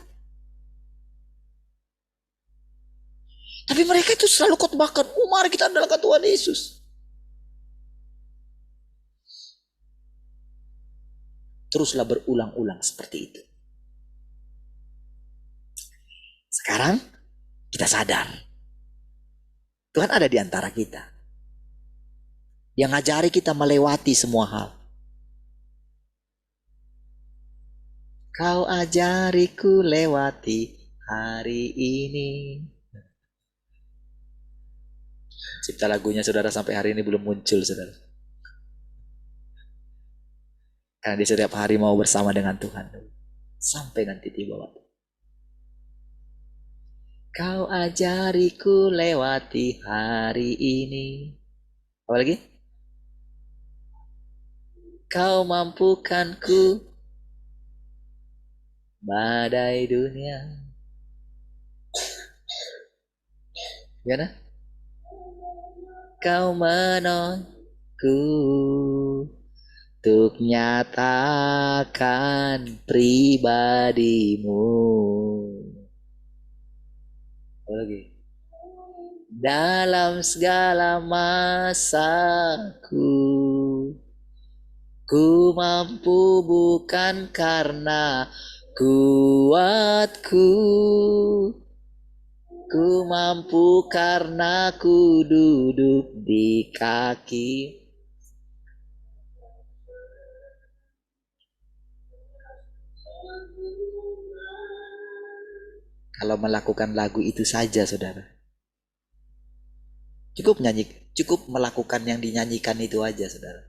Tapi mereka itu selalu khotbahkan, mari kita andalkan Tuhan Yesus. Teruslah berulang-ulang seperti itu. Sekarang kita sadar. Tuhan ada di antara kita. Yang ngajari kita melewati semua hal. Kau ajariku lewati hari ini. Cipta lagunya saudara sampai hari ini belum muncul saudara. Karena di setiap hari mau bersama dengan Tuhan. Sampai nanti tiba waktu. Kau ajariku lewati hari ini. Apa lagi? Kau mampukanku badai dunia. Gimana? Kau menolongku untuk nyatakan pribadimu. Apa lagi? Dalam segala masaku, ku mampu bukan karena kuatku, ku mampu karena ku duduk di kaki. Kalau melakukan lagu itu saja saudara, cukup melakukan yang dinyanyikan itu aja saudara,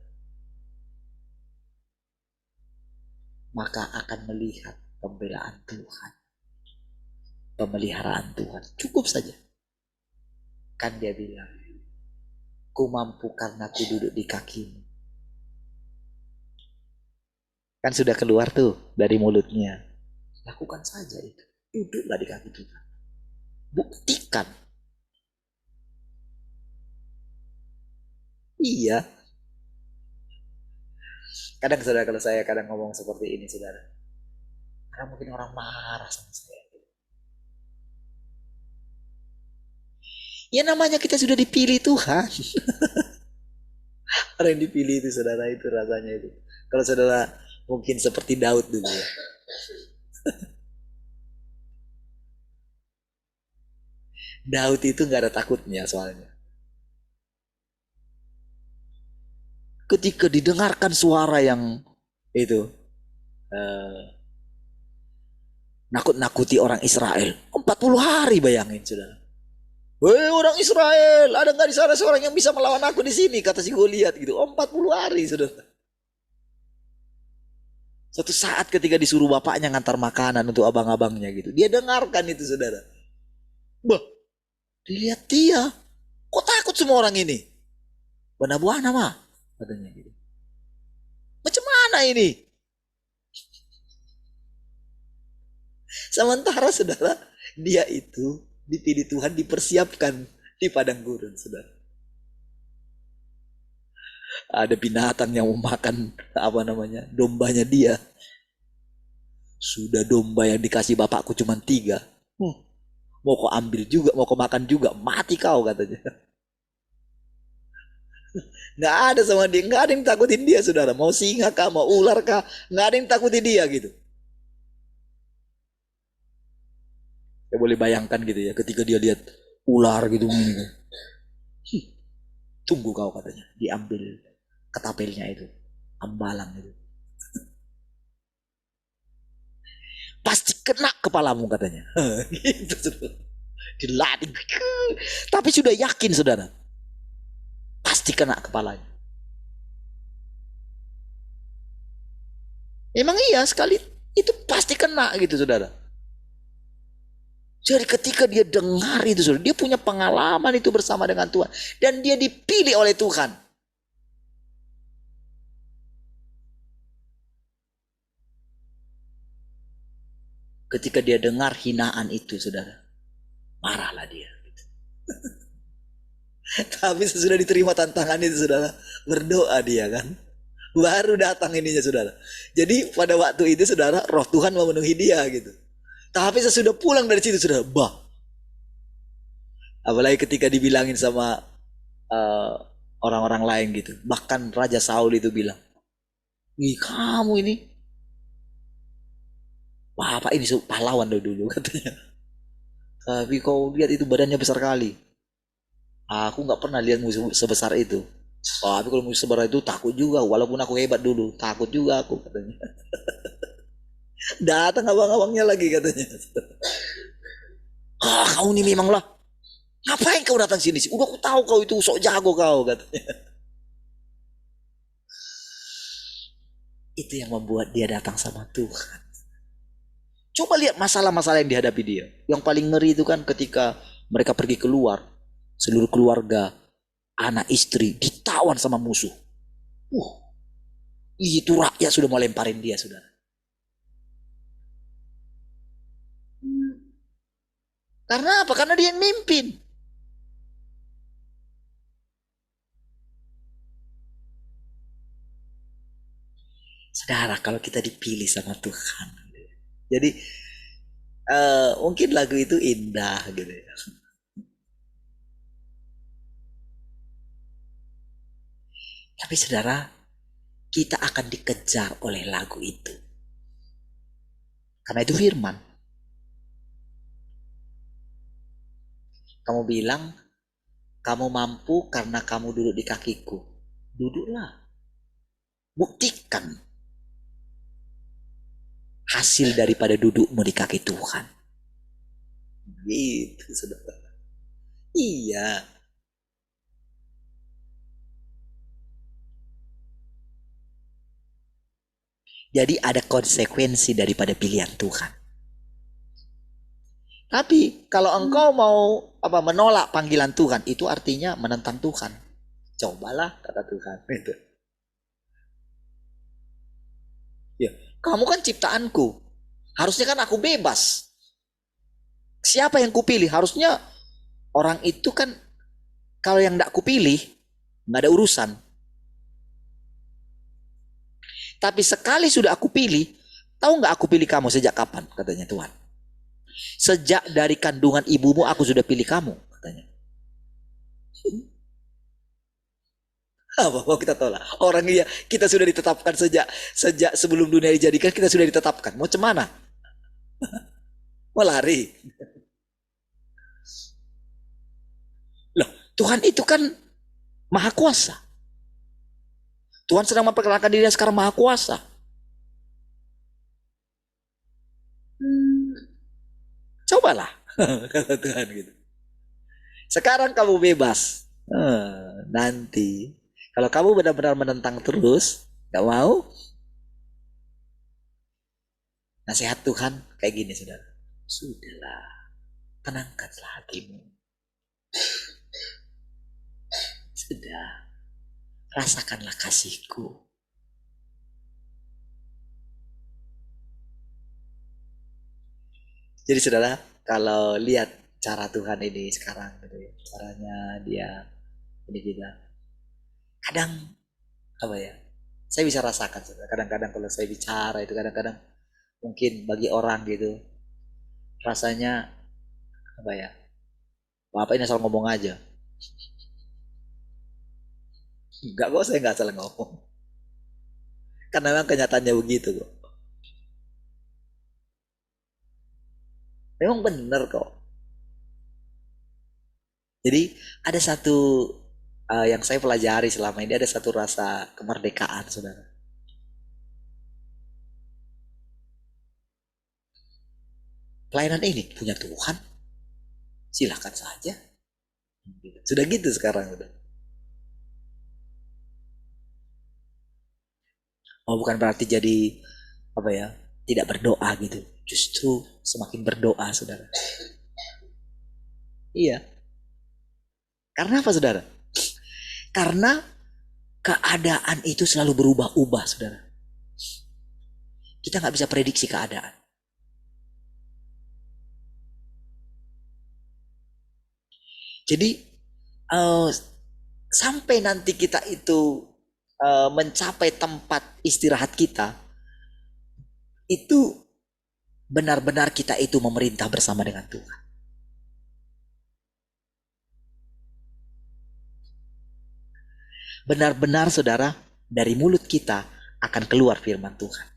maka akan melihat pembelaan Tuhan, pemeliharaan Tuhan. Cukup saja. Kan dia bilang, ku mampu karena ku duduk di kakimu. Kan sudah keluar tuh dari mulutnya. Lakukan saja itu. Duduklah di kaki Tuhan. Buktikan. Iya. Kadang saudara, kalau saya kadang ngomong seperti ini saudara, karena mungkin orang marah sama saya. Ya namanya kita sudah dipilih Tuhan. Orang yang dipilih itu saudara, itu rasanya itu. Kalau saudara mungkin seperti Daud dulu ya. Daud itu gak ada takutnya soalnya. Ketika didengarkan suara yang itu nakut-nakuti orang Israel, 40 hari bayangin saudara. Woi orang Israel, ada nggak di sana seorang yang bisa melawan aku di sini? Kata si Goliat gitu. 40 hari saudara. Suatu saat ketika disuruh bapaknya ngantar makanan untuk abang-abangnya gitu. Dia dengarkan itu saudara. Bah, dilihat dia. Kok takut semua orang ini? Benar buana mah. Katanya gitu. Macam mana ini? Sementara saudara, dia itu dipilih Tuhan, dipersiapkan di padang gurun saudara. Ada binatang yang mau makan dombanya dia. Sudah domba yang dikasih bapakku cuma 3. Mau kau ambil juga, mau kau makan juga, mati kau katanya. Nggak ada sama dia, nggak ada yang takutin dia saudara. Mau singa kah, mau ular kah, nggak ada yang takutin dia gitu. Ya boleh bayangkan gitu ya, ketika dia lihat ular gitu. Tunggu kau katanya, diambil ketapelnya itu, ambalang itu. Pasti kena kepalamu katanya. Gitu, dilatih. Tapi sudah yakin saudara, pasti kena kepalanya. Emang iya sekali, itu pasti kena gitu saudara. Jadi ketika dia dengar itu saudara, dia punya pengalaman itu bersama dengan Tuhan. Dan dia dipilih oleh Tuhan. Ketika dia dengar hinaan itu saudara, marahlah dia. Tapi sesudah diterima tantangan itu saudara, berdoa dia kan. Baru datang ininya saudara. Jadi pada waktu itu saudara, roh Tuhan memenuhi dia gitu. Tapi sesudah pulang dari situ saudara, apalagi ketika dibilangin sama orang-orang lain gitu. Bahkan Raja Saul itu bilang, "Ih, kamu ini Bapak ini pahlawan dulu katanya. Tapi kau lihat itu badannya besar kali. Aku nggak pernah lihat musuh sebesar itu. Tapi kalau musuh sebesar itu takut juga. Walaupun aku hebat dulu, takut juga aku katanya." Datang abang-abangnya lagi katanya. Kau ini memanglah. Ngapain kau datang sini sih? Udah aku tahu kau itu sok jago kau katanya. Itu yang membuat dia datang sama Tuhan. Coba lihat masalah-masalah yang dihadapi dia. Yang paling ngeri itu kan ketika mereka pergi keluar. Seluruh keluarga, anak istri ditawan sama musuh. Itu rakyat sudah mau lemparin dia saudara. Karena apa? Karena dia yang mimpin. Saudara, kalau kita dipilih sama Tuhan. Jadi mungkin lagu itu indah gitu ya. Tapi saudara, kita akan dikejar oleh lagu itu. Karena itu firman. Kamu bilang, kamu mampu karena kamu duduk di kakiku. Duduklah. Buktikan hasil daripada dudukmu di kaki Tuhan. Gitu saudara. Iya. Jadi ada konsekuensi daripada pilihan Tuhan. Tapi kalau engkau mau menolak panggilan Tuhan, itu artinya menentang Tuhan. Cobalah kata Tuhan. Itu. Ya, kamu kan ciptaanku. Harusnya kan aku bebas. Siapa yang kupilih? Harusnya orang itu kan kalau yang tidak kupilih nggak ada urusan. Tapi sekali sudah aku pilih, tahu nggak aku pilih kamu sejak kapan? Katanya Tuhan. Sejak dari kandungan ibumu aku sudah pilih kamu, katanya. Apa mau kita tolak? Orang iya, kita sudah ditetapkan sejak sebelum dunia dijadikan, kita sudah ditetapkan. Mau cemana? Mau lari? Loh, Tuhan itu kan maha kuasa. Tuhan sedang memperkenalkan dirinya sekarang maha kuasa. Cobalah, kata Tuhan gitu. Sekarang kamu bebas. Nanti, kalau kamu benar-benar menentang terus, gak mau, Nasihat Tuhan kayak gini, saudara. Sudahlah, tenangkanlah hatimu. Sudah, rasakanlah kasihku. Jadi saudara, kalau lihat cara Tuhan ini sekarang gitu ya, caranya dia ini juga kadang apa ya, saya bisa rasakan saudara, kadang-kadang kalau saya bicara itu kadang-kadang mungkin bagi orang gitu rasanya apa ya, Bapak ini asal ngomong aja. Enggak kok, saya nggak salah ngomong, karena memang kenyataannya begitu kok, memang benar kok. Jadi ada satu yang saya pelajari selama ini, ada satu rasa kemerdekaan saudara. Pelayanan ini punya Tuhan, silahkan saja. Sudah gitu sekarang udah. Oh, bukan berarti jadi apa ya, tidak berdoa gitu. Justru semakin berdoa saudara. Iya. Karena apa saudara? Karena keadaan itu selalu berubah-ubah saudara. Kita nggak bisa prediksi keadaan. Jadi sampai nanti kita itu mencapai tempat istirahat kita, itu benar-benar kita itu memerintah bersama dengan Tuhan. Benar-benar saudara, dari mulut kita akan keluar firman Tuhan.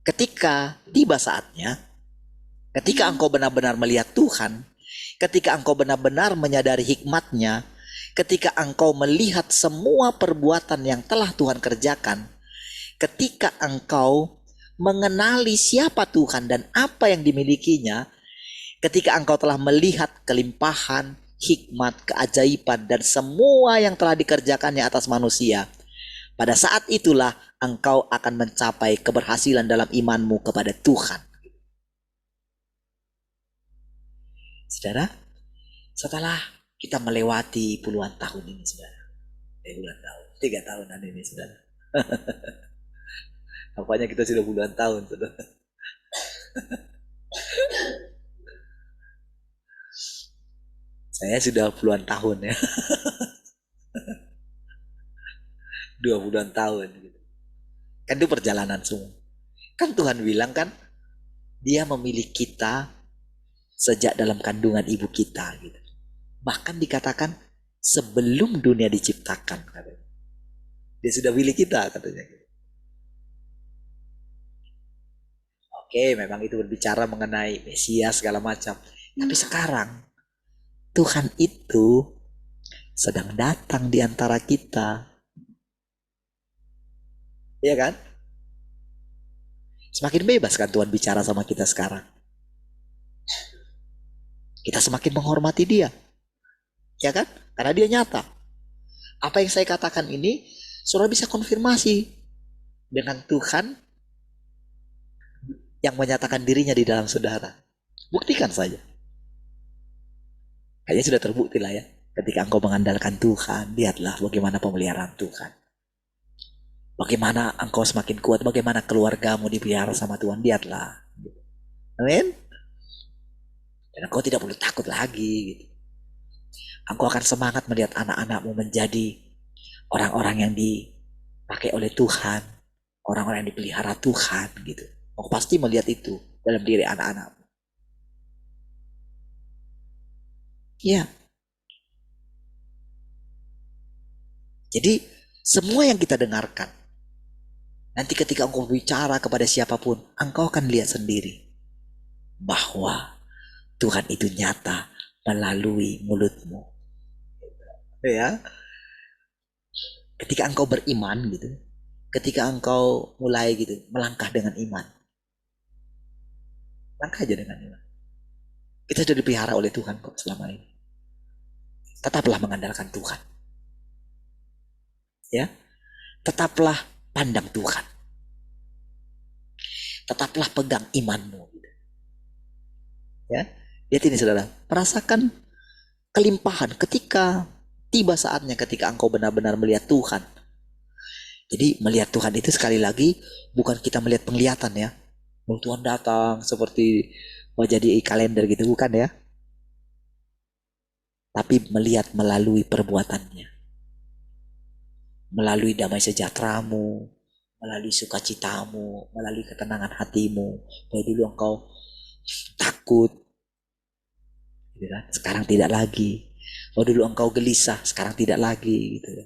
Ketika tiba saatnya, ketika engkau benar-benar melihat Tuhan, ketika engkau benar-benar menyadari hikmat-Nya, ketika engkau melihat semua perbuatan yang telah Tuhan kerjakan, ketika engkau mengenali siapa Tuhan dan apa yang dimilikinya, ketika engkau telah melihat kelimpahan, hikmat, keajaiban, dan semua yang telah dikerjakannya atas manusia, pada saat itulah engkau akan mencapai keberhasilan dalam imanmu kepada Tuhan. Saudara, setelah kita melewati puluhan tahun ini saudara, puluhan tahun, 3 tahunan ini saudara. Apanya kita sudah puluhan tahun saudara. Saya sudah puluhan tahun ya. 20-an tahun gitu. Kan itu perjalanan semua. Kan Tuhan bilang kan, Dia memilih kita sejak dalam kandungan ibu kita gitu. Bahkan dikatakan sebelum dunia diciptakan katanya. Dia sudah pilih kita katanya gitu. Oke, memang itu berbicara mengenai Mesias segala macam. Tapi sekarang Tuhan itu sedang datang di antara kita. Iya kan? Semakin bebas kan Tuhan bicara sama kita sekarang. Kita semakin menghormati Dia. Ya kan? Karena Dia nyata. Apa yang saya katakan ini, saudara bisa konfirmasi dengan Tuhan yang menyatakan dirinya di dalam saudara. Buktikan saja. Kayaknya sudah terbukti lah ya. Ketika engkau mengandalkan Tuhan, lihatlah bagaimana pemeliharaan Tuhan. Bagaimana engkau semakin kuat, bagaimana keluargamu dipelihara sama Tuhan, lihatlah. Amin. Dan engkau tidak perlu takut lagi. Gitu. Engkau akan semangat melihat anak-anakmu menjadi orang-orang yang dipakai oleh Tuhan, orang-orang yang dipelihara Tuhan. Gitu. Engkau pasti melihat itu dalam diri anak-anakmu. Ya. Jadi semua yang kita dengarkan, nanti ketika engkau bicara kepada siapapun, engkau akan lihat sendiri bahwa Tuhan itu nyata melalui mulutmu. Ya. Ketika engkau beriman gitu, ketika engkau mulai gitu melangkah dengan iman, langkah aja dengan iman. Kita sudah dipelihara oleh Tuhan kok selama ini. Tetaplah mengandalkan Tuhan. Ya, tetaplah pandang Tuhan. Tetaplah pegang imanmu. Ya, lihat ini saudara, merasakan kelimpahan ketika tiba saatnya ketika engkau benar-benar melihat Tuhan. Jadi melihat Tuhan itu sekali lagi bukan kita melihat penglihatan ya. Tuhan datang seperti wajah di kalender gitu, bukan ya. Tapi melihat melalui perbuatannya. Melalui damai sejahteramu, melalui sukacitamu, melalui ketenangan hatimu. Bahwa dulu engkau takut, gitu kan? Sekarang tidak lagi. Oh dulu engkau gelisah, sekarang tidak lagi, gitu.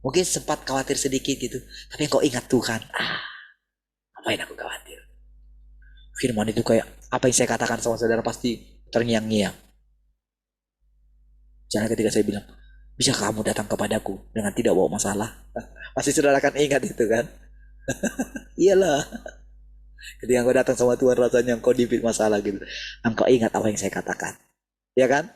Mungkin sempat khawatir sedikit gitu, tapi engkau ingat Tuhan. Ngapain aku khawatir? Firman itu kayak apa yang saya katakan sama saudara pasti terngiang-ngiang. Jangan ketika saya bilang, bisa kamu datang kepadaku dengan tidak bawa masalah. Pasti saudara akan ingat itu kan? Iyalah. Ketika engkau datang sama Tuhan rasanya engkau dipit masalah gitu. Engkau ingat apa yang saya katakan. Ya kan?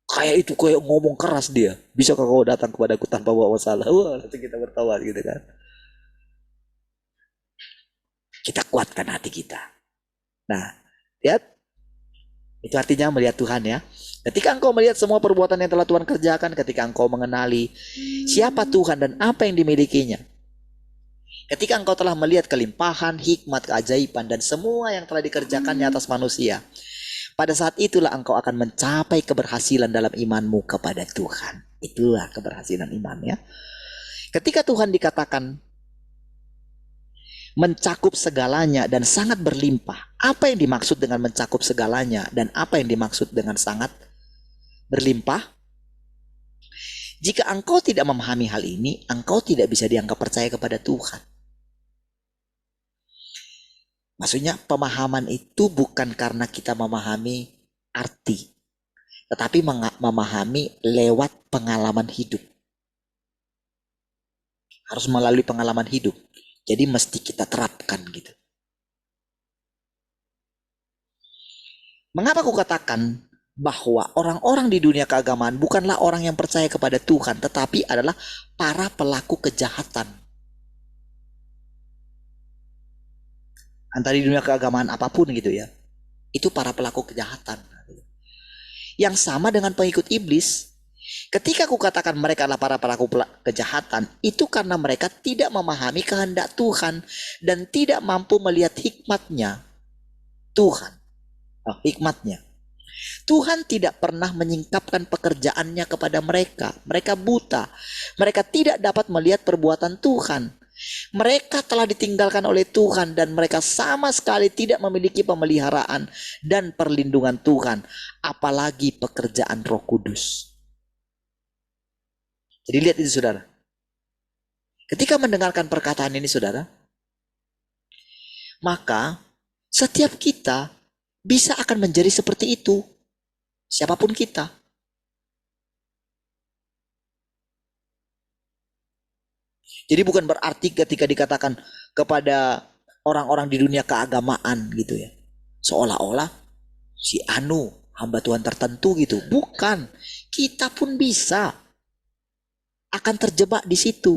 Kayak itu kayak ngomong keras dia. Bisa kau datang kepadaku tanpa bawa masalah. Wah, nanti kita bertawa gitu kan. Kita kuatkan hati kita. Nah, lihat. Itu artinya melihat Tuhan ya. Ketika engkau melihat semua perbuatan yang telah Tuhan kerjakan, ketika engkau mengenali siapa Tuhan dan apa yang dimilikinya. Ketika engkau telah melihat kelimpahan, hikmat, keajaiban, dan semua yang telah dikerjakannya atas manusia. Pada saat itulah engkau akan mencapai keberhasilan dalam imanmu kepada Tuhan. Itulah keberhasilan iman ya. Ketika Tuhan dikatakan mencakup segalanya dan sangat berlimpah. Apa yang dimaksud dengan mencakup segalanya dan apa yang dimaksud dengan sangat berlimpah? Jika engkau tidak memahami hal ini, engkau tidak bisa dianggap percaya kepada Tuhan. Maksudnya pemahaman itu bukan karena kita memahami arti, tetapi memahami lewat pengalaman hidup. Harus melalui pengalaman hidup. Jadi mesti kita terapkan gitu. Mengapa aku katakan bahwa orang-orang di dunia keagamaan bukanlah orang yang percaya kepada Tuhan, tetapi adalah para pelaku kejahatan. Antara di dunia keagamaan apapun gitu ya. Itu para pelaku kejahatan. Yang sama dengan pengikut iblis. Ketika aku katakan mereka adalah para pelaku kejahatan, itu karena mereka tidak memahami kehendak Tuhan dan tidak mampu melihat hikmatnya Tuhan. Hikmatnya. Tuhan tidak pernah menyingkapkan pekerjaannya kepada mereka. Mereka buta. Mereka tidak dapat melihat perbuatan Tuhan. Mereka telah ditinggalkan oleh Tuhan dan mereka sama sekali tidak memiliki pemeliharaan dan perlindungan Tuhan. Apalagi pekerjaan Roh Kudus. Jadi lihat itu saudara. Ketika mendengarkan perkataan ini saudara, maka setiap kita bisa akan menjadi seperti itu. Siapapun kita. Jadi bukan berarti ketika dikatakan kepada orang-orang di dunia keagamaan gitu ya. Seolah-olah si Anu hamba Tuhan tertentu gitu. Bukan. Kita pun bisa akan terjebak di situ.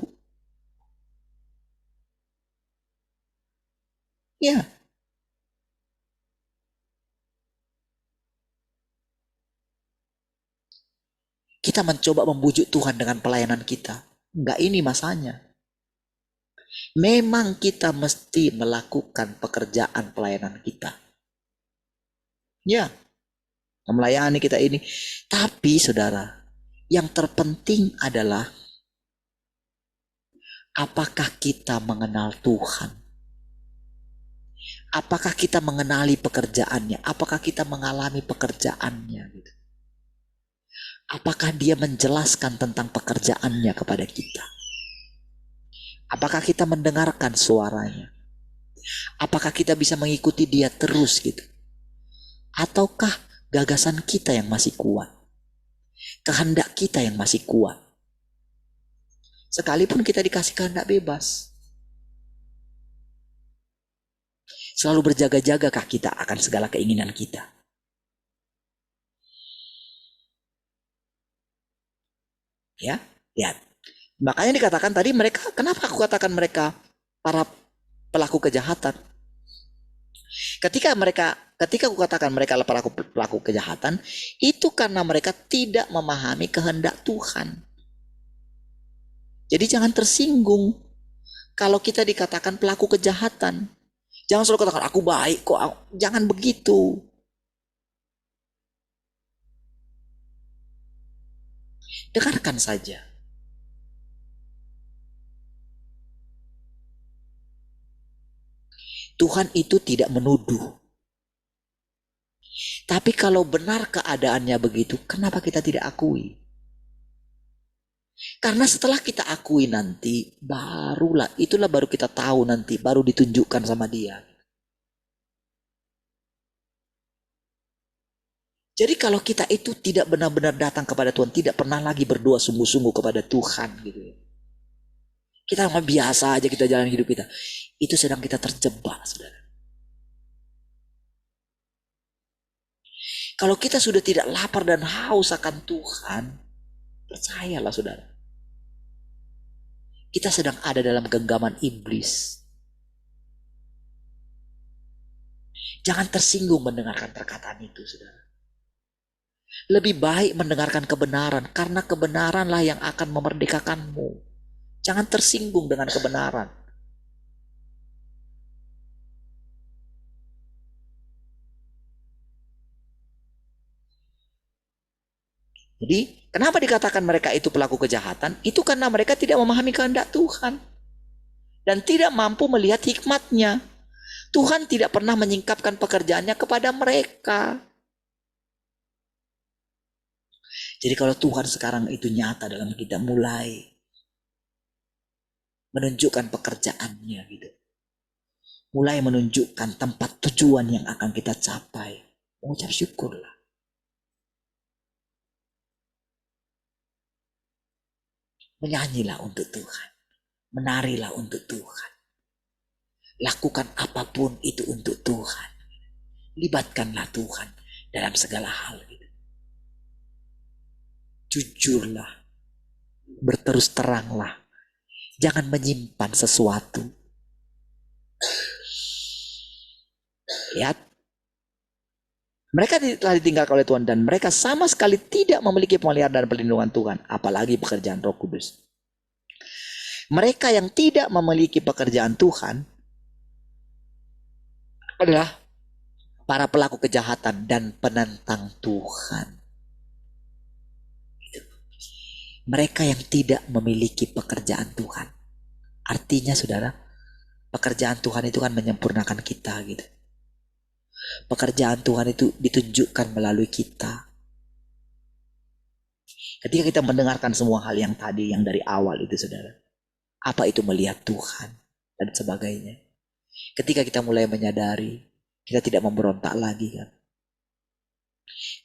Ya. Kita mencoba membujuk Tuhan dengan pelayanan kita. Enggak, ini masanya. Memang kita mesti melakukan pekerjaan pelayanan kita. Ya. Melayani kita ini. Tapi saudara, yang terpenting adalah apakah kita mengenal Tuhan? Apakah kita mengenali pekerjaannya? Apakah kita mengalami pekerjaannya? Gitu. Apakah dia menjelaskan tentang pekerjaannya kepada kita? Apakah kita mendengarkan suaranya? Apakah kita bisa mengikuti dia terus gitu? Ataukah gagasan kita yang masih kuat? Kehendak kita yang masih kuat? Sekalipun kita dikasih kehendak bebas. Selalu berjaga-jagakah kita akan segala keinginan kita? Ya, lihat. Makanya dikatakan tadi mereka, kenapa aku katakan mereka para pelaku kejahatan? Ketika aku katakan mereka adalah pelaku kejahatan, itu karena mereka tidak memahami kehendak Tuhan. Jadi jangan tersinggung kalau kita dikatakan pelaku kejahatan. Jangan selalu katakan aku baik kok. Jangan begitu. Dengarkan saja. Tuhan itu tidak menuduh. Tapi kalau benar keadaannya begitu, kenapa kita tidak akui? Karena setelah kita akui nanti, baru kita tahu nanti, baru ditunjukkan sama dia. Jadi kalau kita itu tidak benar-benar datang kepada Tuhan, tidak pernah lagi berdoa sungguh-sungguh kepada Tuhan gitu ya. Kita biasa aja kita jalan hidup kita. Itu sedang kita terjebak, saudara. Kalau kita sudah tidak lapar dan haus akan Tuhan, percayalah saudara. Kita sedang ada dalam genggaman iblis. Jangan tersinggung mendengarkan perkataan itu, saudara. Lebih baik mendengarkan kebenaran, karena kebenaranlah yang akan memerdekakanmu. Jangan tersinggung dengan kebenaran. Jadi, kenapa dikatakan mereka itu pelaku kejahatan? Itu karena mereka tidak memahami kehendak Tuhan. Dan tidak mampu melihat hikmatnya. Tuhan tidak pernah menyingkapkan pekerjaannya kepada mereka. Jadi kalau Tuhan sekarang itu nyata dalam kita, mulai menunjukkan pekerjaannya gitu. Mulai menunjukkan tempat tujuan yang akan kita capai. Mengucap syukurlah. Menyanyilah untuk Tuhan. Menarilah untuk Tuhan. Lakukan apapun itu untuk Tuhan. Libatkanlah Tuhan dalam segala hal. Jujurlah. Berterus teranglah. Jangan menyimpan sesuatu. Lihat. Mereka telah ditinggalkan oleh Tuhan dan mereka sama sekali tidak memiliki pemeliharaan dan perlindungan Tuhan. Apalagi pekerjaan Roh Kudus. Mereka yang tidak memiliki pekerjaan Tuhan adalah para pelaku kejahatan dan penentang Tuhan. Mereka yang tidak memiliki pekerjaan Tuhan. Artinya saudara, pekerjaan Tuhan itu kan menyempurnakan kita gitu. Pekerjaan Tuhan itu ditunjukkan melalui kita. Ketika kita mendengarkan semua hal yang tadi, yang dari awal itu saudara. Apa itu melihat Tuhan dan sebagainya. Ketika kita mulai menyadari, kita tidak memberontak lagi kan.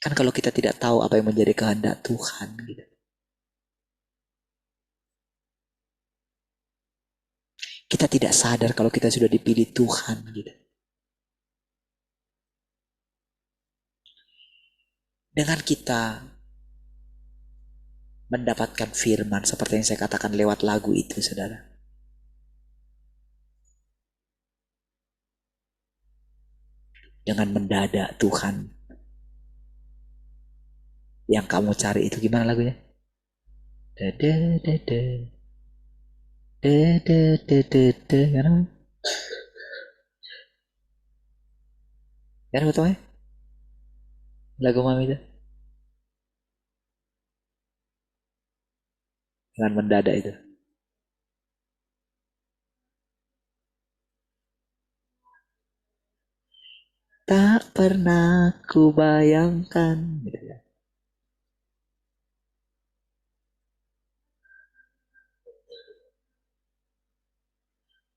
Kan kalau kita tidak tahu apa yang menjadi kehendak Tuhan gitu. Kita tidak sadar kalau kita sudah dipilih Tuhan gitu. Dengan kita mendapatkan firman seperti yang saya katakan lewat lagu itu saudara. Dengan mendadak Tuhan yang kamu cari itu gimana lagunya? Dada dada dada dada dada. Kan betul ya? Lagu mami itu. Dengan mendadak itu. Tak pernah ku bayangkan.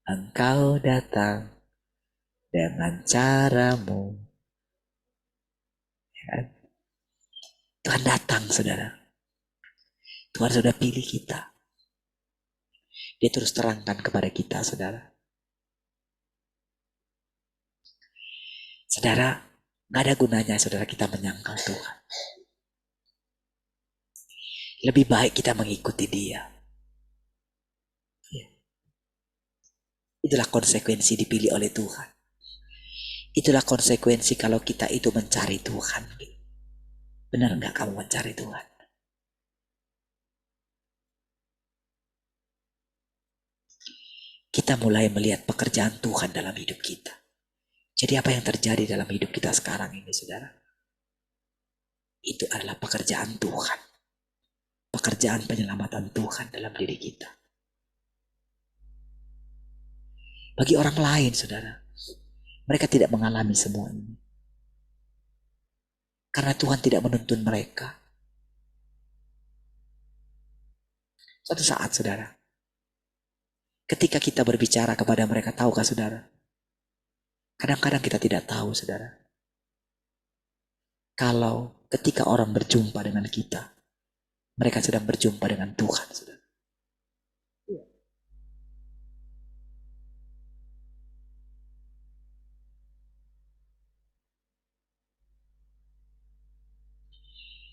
Engkau datang dengan caramu. Ya. Tuhan datang saudara. Tuhan sudah pilih kita. Dia terus terangkan kepada kita saudara. Saudara, gak ada gunanya saudara kita menyangkal Tuhan. Lebih baik kita mengikuti Dia. Ya. Itulah konsekuensi dipilih oleh Tuhan. Itulah konsekuensi kalau kita itu mencari Tuhan. Benar nggak kamu mencari Tuhan? Kita mulai melihat pekerjaan Tuhan dalam hidup kita. Jadi apa yang terjadi dalam hidup kita sekarang ini, saudara? Itu adalah pekerjaan Tuhan. Pekerjaan penyelamatan Tuhan dalam diri kita. Bagi orang lain, saudara, mereka tidak mengalami semua ini. Karena Tuhan tidak menuntun mereka. Suatu saat, saudara, ketika kita berbicara kepada mereka, tahukah saudara? Kadang-kadang kita tidak tahu, saudara. Kalau ketika orang berjumpa dengan kita, mereka sedang berjumpa dengan Tuhan, saudara.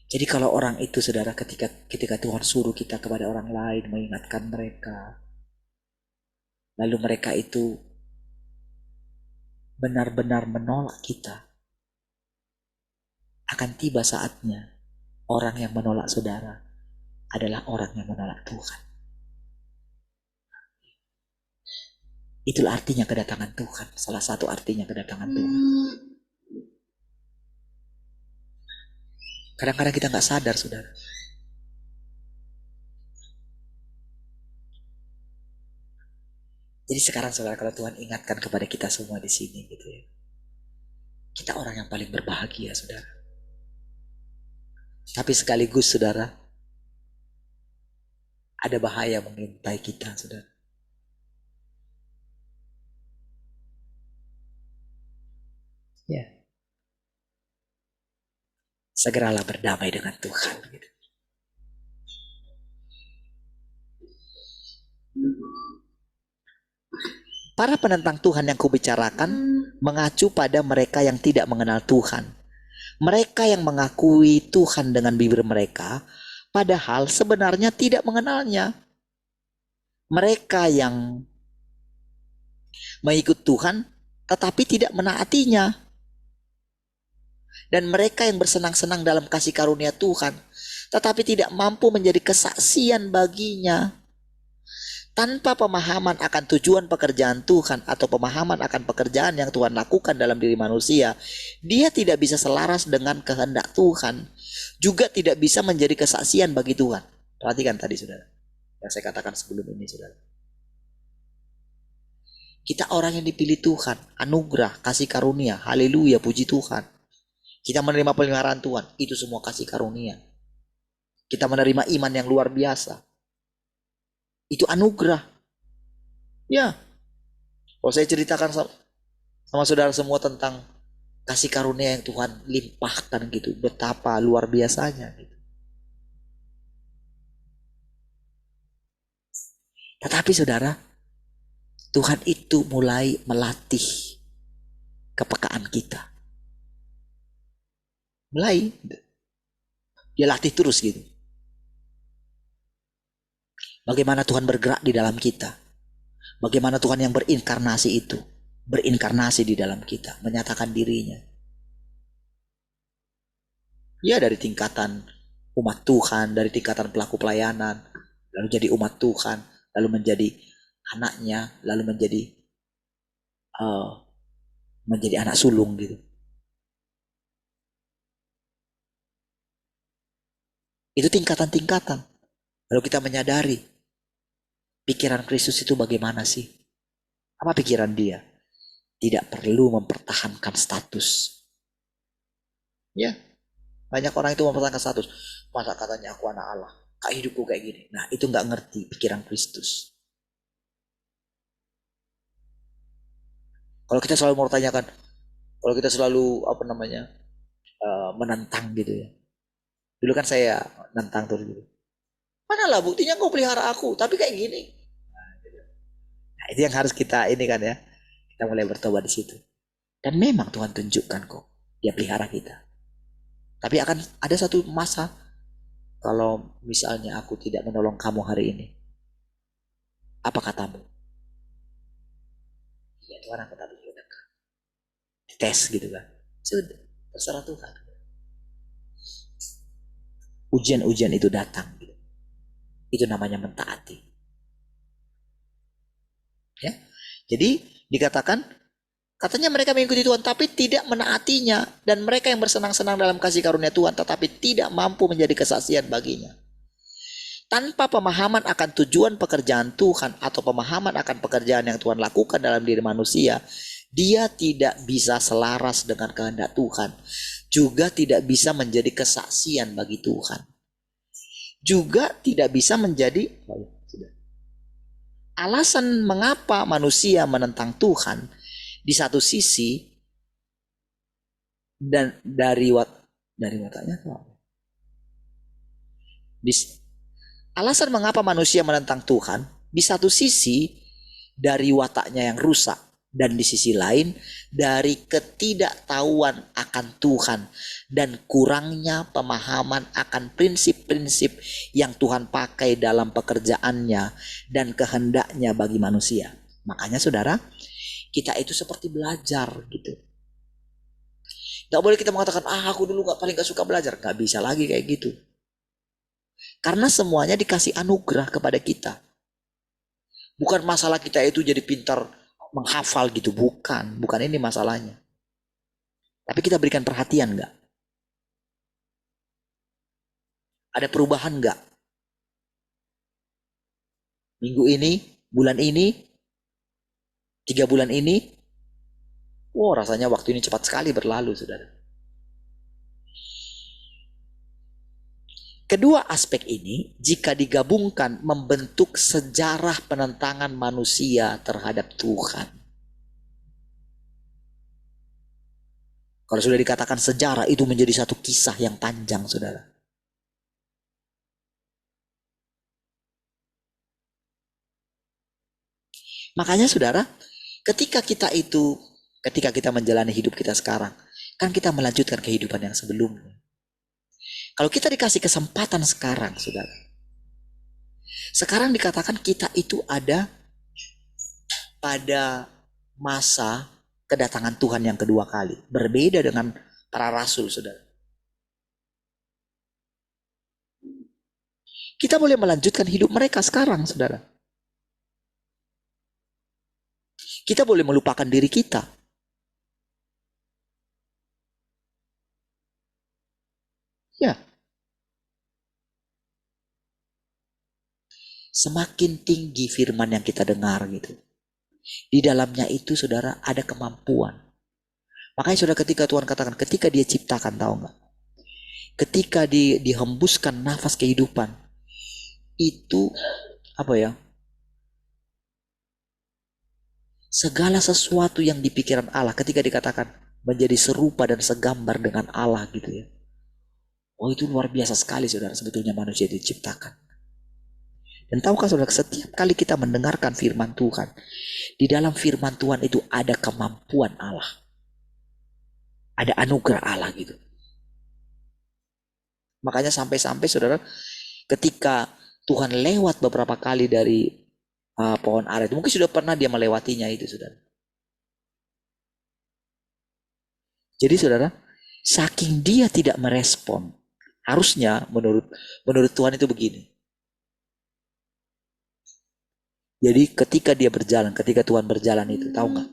Jadi kalau orang itu, saudara, ketika Tuhan suruh kita kepada orang lain, mengingatkan mereka, lalu mereka itu benar-benar menolak kita, akan tiba saatnya orang yang menolak saudara adalah orang yang menolak Tuhan. Itulah artinya kedatangan Tuhan. Salah satu artinya kedatangan Tuhan. Kadang-kadang kita nggak sadar, saudara. Jadi sekarang, saudara, kalau Tuhan ingatkan kepada kita semua di sini, gitu ya, kita orang yang paling berbahagia, saudara. Tapi sekaligus, saudara, ada bahaya mengintai kita, saudara. Ya. Segeralah berdamai dengan Tuhan. Gitu. Para penentang Tuhan yang kubicarakan mengacu pada mereka yang tidak mengenal Tuhan. Mereka yang mengakui Tuhan dengan bibir mereka, padahal sebenarnya tidak mengenalnya. Mereka yang mengikut Tuhan, tetapi tidak menaatinya. Dan mereka yang bersenang-senang dalam kasih karunia Tuhan, tetapi tidak mampu menjadi kesaksian baginya. Tanpa pemahaman akan tujuan pekerjaan Tuhan atau pemahaman akan pekerjaan yang Tuhan lakukan dalam diri manusia, dia tidak bisa selaras dengan kehendak Tuhan. Juga tidak bisa menjadi kesaksian bagi Tuhan. Perhatikan tadi, saudara, yang saya katakan sebelum ini, saudara. Kita orang yang dipilih Tuhan, anugerah, kasih karunia, haleluya, puji Tuhan. Kita menerima peliharaan Tuhan, itu semua kasih karunia. Kita menerima iman yang luar biasa. Itu anugerah. Ya. Kalau saya ceritakan sama saudara semua tentang kasih karunia yang Tuhan limpahkan gitu, betapa luar biasanya gitu. Tetapi saudara, Tuhan itu mulai melatih kepekaan kita. Mulai. Dia latih terus gitu. Bagaimana Tuhan bergerak di dalam kita. Bagaimana Tuhan yang berinkarnasi itu. Berinkarnasi di dalam kita. Menyatakan dirinya. Ya, dari tingkatan umat Tuhan. Dari tingkatan pelaku pelayanan. Lalu jadi umat Tuhan. Lalu menjadi anaknya. Lalu menjadi anak sulung gitu. Itu tingkatan-tingkatan. Lalu kita menyadari pikiran Kristus itu bagaimana sih? Apa pikiran dia? Tidak perlu mempertahankan status. Ya, banyak orang itu mempertahankan status. Masa katanya aku anak Allah, kayak hidupku kayak gini. Nah, itu nggak ngerti pikiran Kristus. Kalau kita selalu mempertanyakan, kalau kita selalu menentang gitu ya. Dulu kan saya nentang terus gitu. Manalah buktinya kau pelihara aku, tapi kayak gini. Nah, itu yang harus kita ini kan ya. Kita mulai bertobat di situ. Dan memang Tuhan tunjukkan kok, dia pelihara kita. Tapi akan ada satu masa, kalau misalnya aku tidak menolong kamu hari ini, apa katamu? Ya Tuhan, aku tak bisa. Tes gitu kan. Sudah, terserah Tuhan. Ujian-ujian itu datang. Gitu. Itu namanya mentaati. Ya. Jadi dikatakan, katanya mereka mengikuti Tuhan tapi tidak menaatinya. Dan mereka yang bersenang-senang dalam kasih karunia Tuhan tetapi tidak mampu menjadi kesaksian baginya. Tanpa pemahaman akan tujuan pekerjaan Tuhan atau pemahaman akan pekerjaan yang Tuhan lakukan dalam diri manusia, dia tidak bisa selaras dengan kehendak Tuhan. Juga tidak bisa menjadi kesaksian bagi Tuhan. Juga tidak bisa menjadi alasan mengapa manusia menentang Tuhan di satu sisi, dan dari wataknya alasan mengapa manusia menentang Tuhan di satu sisi dari wataknya yang rusak, dan di sisi lain dari ketidaktahuan akan Tuhan dan kurangnya pemahaman akan prinsip-prinsip yang Tuhan pakai dalam pekerjaannya dan kehendaknya bagi manusia. Makanya saudara, kita itu seperti belajar gitu. Gak boleh kita mengatakan, aku dulu paling gak suka belajar. Gak bisa lagi kayak gitu. Karena semuanya dikasih anugerah kepada kita. Bukan masalah kita itu jadi pintar menghafal gitu, bukan ini masalahnya. Tapi kita berikan perhatian nggak? Ada perubahan nggak? Minggu ini, bulan ini, 3 bulan ini, rasanya waktu ini cepat sekali berlalu, saudara. Kedua aspek ini, jika digabungkan, membentuk sejarah penentangan manusia terhadap Tuhan. Kalau sudah dikatakan sejarah, itu menjadi satu kisah yang panjang, saudara. Makanya, saudara, ketika kita menjalani hidup kita sekarang, kan kita melanjutkan kehidupan yang sebelumnya. Kalau kita dikasih kesempatan sekarang, saudara. Sekarang dikatakan kita itu ada pada masa kedatangan Tuhan yang kedua kali. Berbeda dengan para rasul, saudara. Kita boleh melanjutkan hidup mereka sekarang, saudara. Kita boleh melupakan diri kita. Ya. Semakin tinggi firman yang kita dengar gitu. Di dalamnya itu, saudara, ada kemampuan. Makanya saudara, ketika Tuhan katakan, ketika dia ciptakan, tahu nggak? Ketika dihembuskan nafas kehidupan, itu segala sesuatu yang di pikiran Allah ketika dikatakan menjadi serupa dan segambar dengan Allah gitu ya. Itu luar biasa sekali, saudara, sebetulnya manusia diciptakan. Dan tahukah saudara, setiap kali kita mendengarkan firman Tuhan, di dalam firman Tuhan itu ada kemampuan Allah. Ada anugerah Allah gitu. Makanya sampai-sampai saudara, ketika Tuhan lewat beberapa kali dari pohon ara itu, mungkin sudah pernah dia melewatinya itu, saudara. Jadi saudara, saking dia tidak merespon, harusnya menurut Tuhan itu begini. Jadi ketika Tuhan berjalan itu, tahu nggak?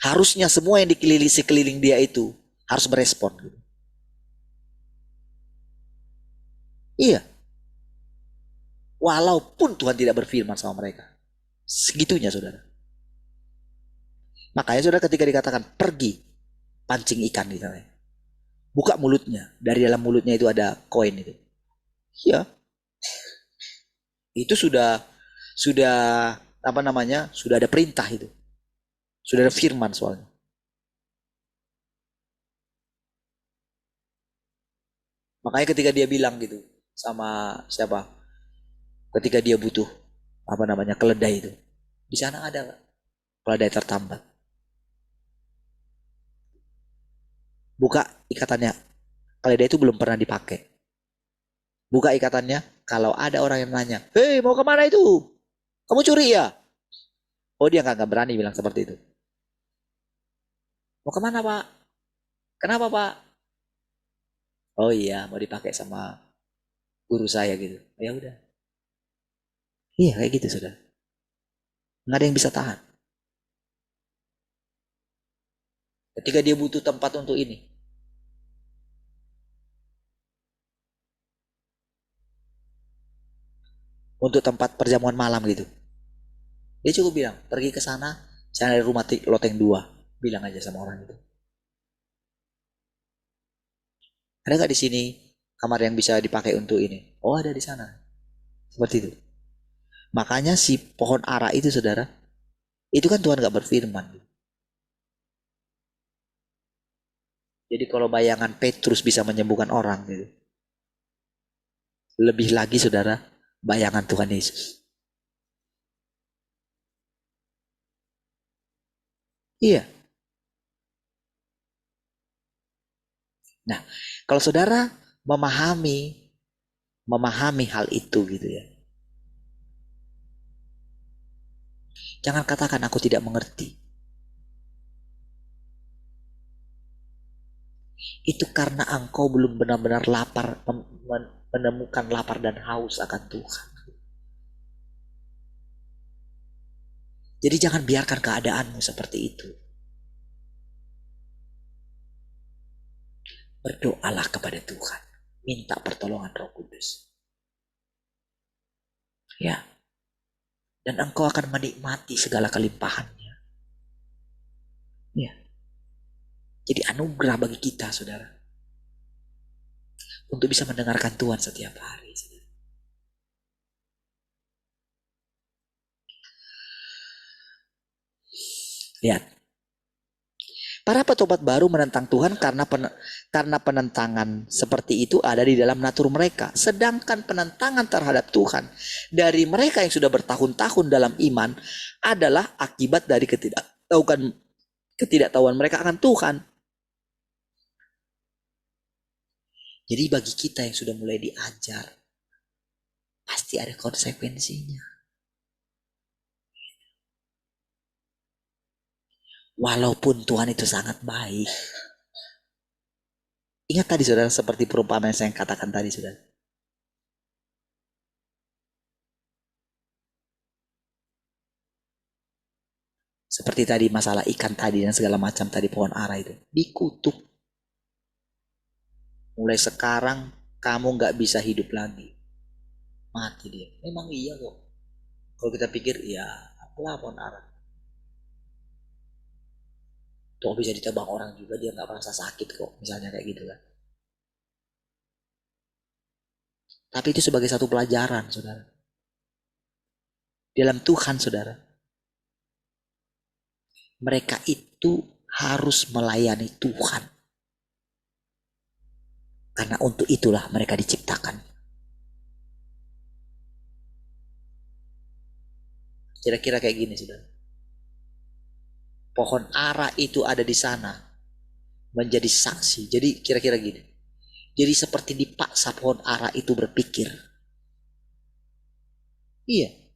Harusnya semua yang sekeliling dia itu harus merespon. Iya. Walaupun Tuhan tidak berfirman sama mereka. Segitunya, saudara. Makanya saudara, ketika dikatakan pergi pancing ikan misalnya, buka mulutnya, dari dalam mulutnya itu ada koin itu. Iya. Itu sudah sudah ada perintah itu. Sudah ada firman soalnya. Makanya ketika dia bilang gitu sama siapa? Ketika dia butuh keledai itu. Di sana ada kalau ada yang tertambat. Buka ikatannya kalau dia itu belum pernah dipakai. Buka ikatannya kalau ada orang yang nanya, hei mau kemana itu? Kamu curi ya? Oh dia nggak berani bilang seperti itu. Mau kemana pak? Kenapa pak? Oh iya mau dipakai sama guru saya gitu. Ya udah. Iya kayak gitu sudah. Nggak ada yang bisa tahan. Ketika dia butuh tempat untuk ini. Untuk tempat perjamuan malam gitu. Dia cukup bilang, pergi ke sana, saya dari rumah loteng 2. Bilang aja sama orang itu. Ada nggak di sini kamar yang bisa dipakai untuk ini? Oh ada di sana. Seperti itu. Makanya si pohon ara itu saudara, itu kan Tuhan nggak berfirman. Jadi kalau bayangan Petrus bisa menyembuhkan orang gitu. Lebih lagi saudara, bayangan Tuhan Yesus. Iya. Nah, kalau saudara memahami hal itu gitu ya. Jangan katakan aku tidak mengerti. Itu karena engkau belum benar-benar lapar, menemukan lapar dan haus akan Tuhan. Jadi jangan biarkan keadaanmu seperti itu. Berdoalah kepada Tuhan. Minta pertolongan Roh Kudus. Ya. Dan engkau akan menikmati segala kelimpahannya. Ya. Jadi anugerah bagi kita, saudara. Untuk bisa mendengarkan Tuhan setiap hari. Lihat. Para petobat baru menentang Tuhan karena penentangan seperti itu ada di dalam natur mereka. Sedangkan penentangan terhadap Tuhan dari mereka yang sudah bertahun-tahun dalam iman adalah akibat dari ketidaktahuan mereka akan Tuhan. Jadi bagi kita yang sudah mulai diajar, pasti ada konsekuensinya. Walaupun Tuhan itu sangat baik. Ingat tadi saudara, seperti perumpamaan yang saya katakan tadi saudara. Seperti tadi masalah ikan tadi dan segala macam tadi pohon ara itu. Dikutuk. Mulai sekarang kamu gak bisa hidup lagi. Mati dia. Memang iya kok. Kalau kita pikir ya apalah pohon ara. Tuh bisa ditebang orang juga dia gak merasa sakit kok. Misalnya kayak gitu kan. Tapi itu sebagai satu pelajaran saudara. Dalam Tuhan saudara. Mereka itu harus melayani Tuhan. Karena untuk itulah mereka diciptakan. Kira-kira kayak gini saudara. Pohon ara itu ada di sana. Menjadi saksi. Jadi kira-kira gini. Jadi seperti dipaksa pohon ara itu berpikir. Iya.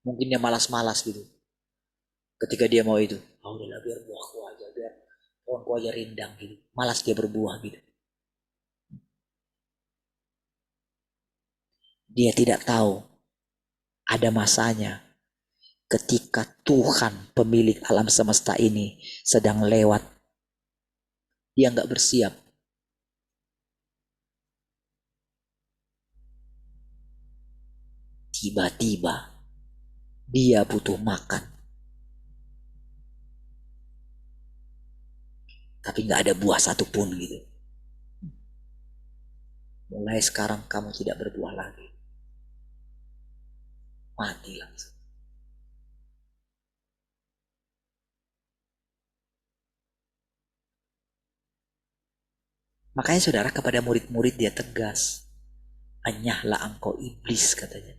Mungkin dia malas-malas gitu. Ketika dia mau itu. Oh udahlah biar buahku aja. Biar pohonku aja rindang gitu. Malas dia berbuah gitu. Dia tidak tahu. Ada masanya. Ketika Tuhan pemilik alam semesta ini sedang lewat. Dia gak bersiap. Tiba-tiba dia butuh makan. Tapi gak ada buah satupun gitu. Mulai sekarang kamu tidak berbuah lagi. Mati langsung. Makanya saudara kepada murid-murid dia tegas. Anyahlah engkau iblis katanya.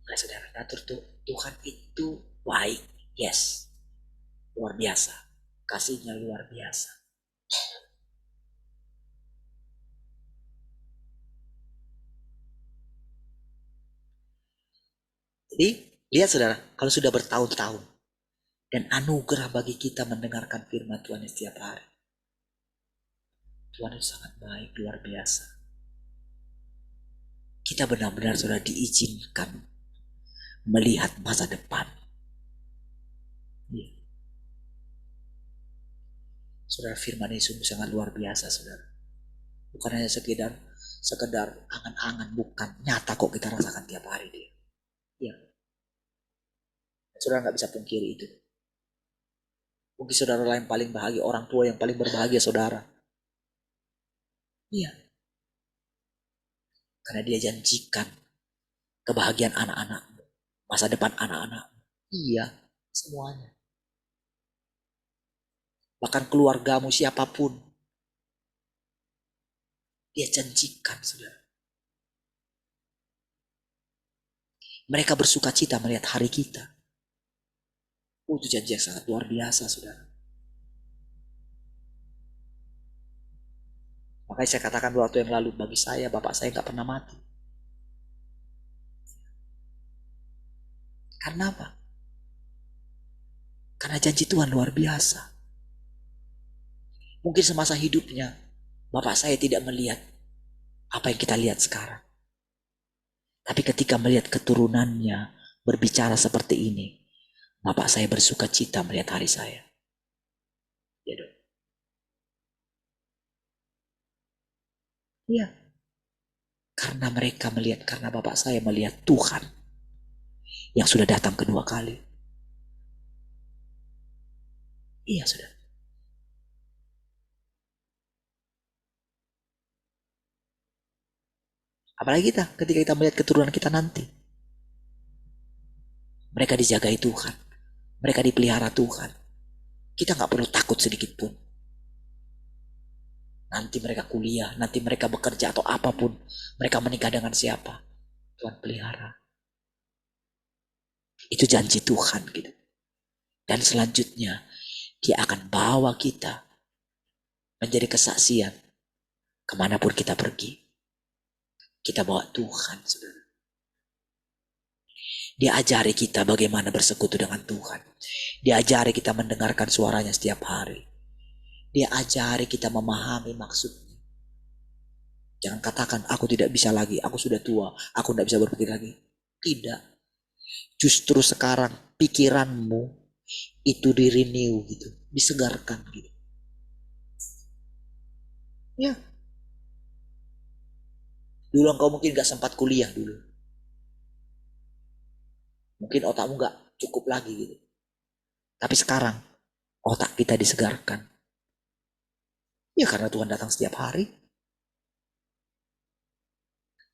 Nah saudara, atur tuh Tuhan itu baik. Yes. Luar biasa. Kasihnya luar biasa. Jadi lihat saudara, kalau sudah bertahun-tahun dan anugerah bagi kita mendengarkan firman Tuhan setiap hari. Tuhan itu sangat baik, luar biasa. Kita benar-benar sudah diizinkan melihat masa depan. Ya. Saudara, firman ini sungguh sangat luar biasa, saudara. Bukan hanya sekedar angan-angan, bukan. Nyata kok kita rasakan tiap hari dia. Ya. Saudara nggak bisa pungkiri itu. Mungkin saudara lain paling bahagia, orang tua yang paling berbahagia saudara. Iya. Karena dia janjikan kebahagiaan anak-anakmu, masa depan anak-anakmu. Iya, semuanya. Bahkan keluargamu siapapun, dia janjikan, saudara. Mereka bersuka cita melihat hari kita. Itu janji yang sangat luar biasa, saudara. Makanya saya katakan waktu yang lalu, bagi saya, bapak saya gak pernah mati. Karena apa? Karena janji Tuhan luar biasa. Mungkin semasa hidupnya, bapak saya tidak melihat apa yang kita lihat sekarang. Tapi ketika melihat keturunannya berbicara seperti ini, bapak saya bersuka cita melihat hari saya. Ya dong. Iya. Karena mereka melihat, karena bapak saya melihat Tuhan yang sudah datang kedua kali. Iya, saudara. Apalagi kita ketika kita melihat keturunan kita nanti. Mereka dijagai Tuhan. Mereka dipelihara Tuhan. Kita gak perlu takut sedikit pun. Nanti mereka kuliah, nanti mereka bekerja atau apapun. Mereka menikah dengan siapa? Tuhan pelihara. Itu janji Tuhan gitu. Dan selanjutnya dia akan bawa kita menjadi kesaksian kemanapun kita pergi. Kita bawa Tuhan, saudara. Dia ajari kita bagaimana bersekutu dengan Tuhan. Dia ajari kita mendengarkan suaranya setiap hari. Dia ajari kita memahami maksudnya. Jangan katakan, aku tidak bisa lagi, aku sudah tua, aku tidak bisa berpikir lagi. Tidak. Justru sekarang pikiranmu itu di-renew gitu, disegarkan gitu. Ya. Dulu engkau mungkin gak sempat kuliah dulu. Mungkin otakmu gak cukup lagi gitu. Tapi sekarang otak kita disegarkan. Ya karena Tuhan datang setiap hari.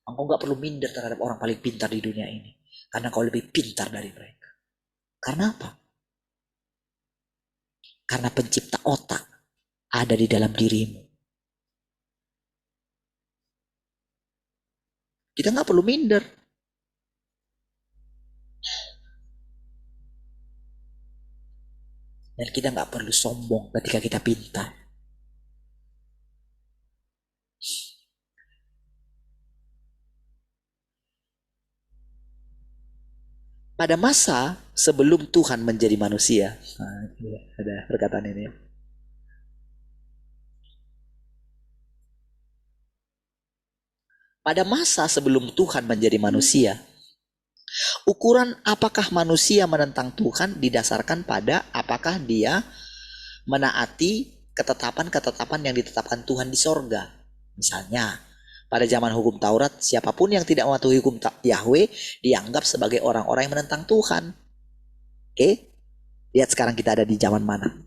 Engkau gak perlu minder terhadap orang paling pintar di dunia ini. Karena kau lebih pintar dari mereka. Karena apa? Karena pencipta otak ada di dalam dirimu. Kita gak perlu minder. Dan kita gak perlu sombong ketika kita pintar. Pada masa sebelum Tuhan menjadi manusia. Nah, ada perkataan ini. Pada masa sebelum Tuhan menjadi manusia, ukuran apakah manusia menentang Tuhan didasarkan pada apakah dia menaati ketetapan-ketetapan yang ditetapkan Tuhan di sorga. Misalnya, pada zaman hukum Taurat, siapapun yang tidak mematuhi hukum Yahweh dianggap sebagai orang-orang yang menentang Tuhan. Oke? Lihat sekarang kita ada di zaman mana.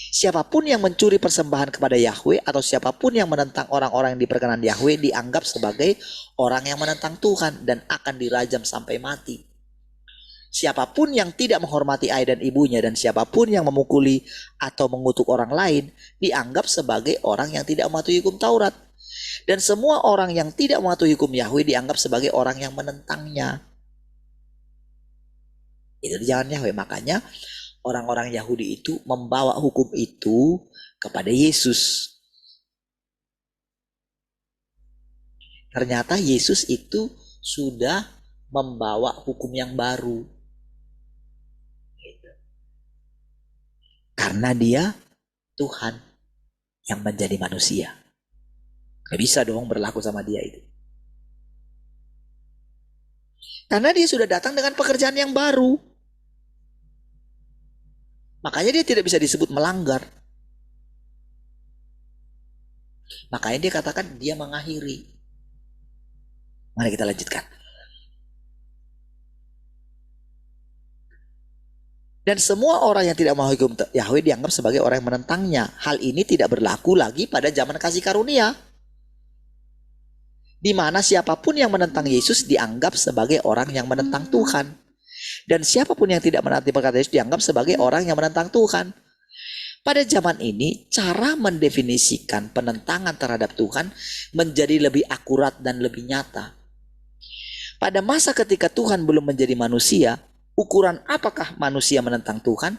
Siapapun yang mencuri persembahan kepada Yahweh atau siapapun yang menentang orang-orang yang diperkenan Yahweh dianggap sebagai orang yang menentang Tuhan dan akan dirajam sampai mati. Siapapun yang tidak menghormati ayah dan ibunya dan siapapun yang memukuli atau mengutuk orang lain dianggap sebagai orang yang tidak mematuhi hukum Taurat. Dan semua orang yang tidak mematuhi hukum Yahweh dianggap sebagai orang yang menentangnya. Itu di jalan Yahweh. Makanya orang-orang Yahudi itu membawa hukum itu kepada Yesus. Ternyata Yesus itu sudah membawa hukum yang baru. Karena dia Tuhan yang menjadi manusia. Gak bisa dong berlaku sama dia itu. Karena dia sudah datang dengan pekerjaan yang baru. Makanya dia tidak bisa disebut melanggar. Makanya dia katakan dia mengakhiri. Mari kita lanjutkan. Dan semua orang yang tidak mau hukum Yahweh dianggap sebagai orang yang menentangnya. Hal ini tidak berlaku lagi pada zaman kasih karunia, di mana siapapun yang menentang Yesus dianggap sebagai orang yang menentang Tuhan. Dan siapapun yang tidak menaati perkataan Yesus dianggap sebagai orang yang menentang Tuhan. Pada zaman ini, cara mendefinisikan penentangan terhadap Tuhan menjadi lebih akurat dan lebih nyata. Pada masa ketika Tuhan belum menjadi manusia, ukuran apakah manusia menentang Tuhan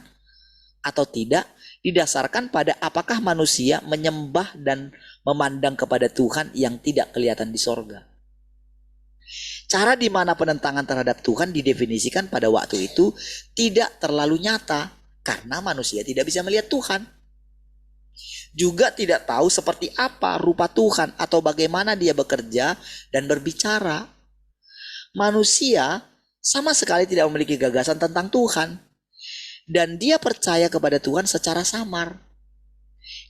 atau tidak didasarkan pada apakah manusia menyembah dan memandang kepada Tuhan yang tidak kelihatan di sorga. Cara di mana penentangan terhadap Tuhan didefinisikan pada waktu itu tidak terlalu nyata karena manusia tidak bisa melihat Tuhan. Juga tidak tahu seperti apa rupa Tuhan atau bagaimana dia bekerja dan berbicara. Manusia sama sekali tidak memiliki gagasan tentang Tuhan. Dan dia percaya kepada Tuhan secara samar.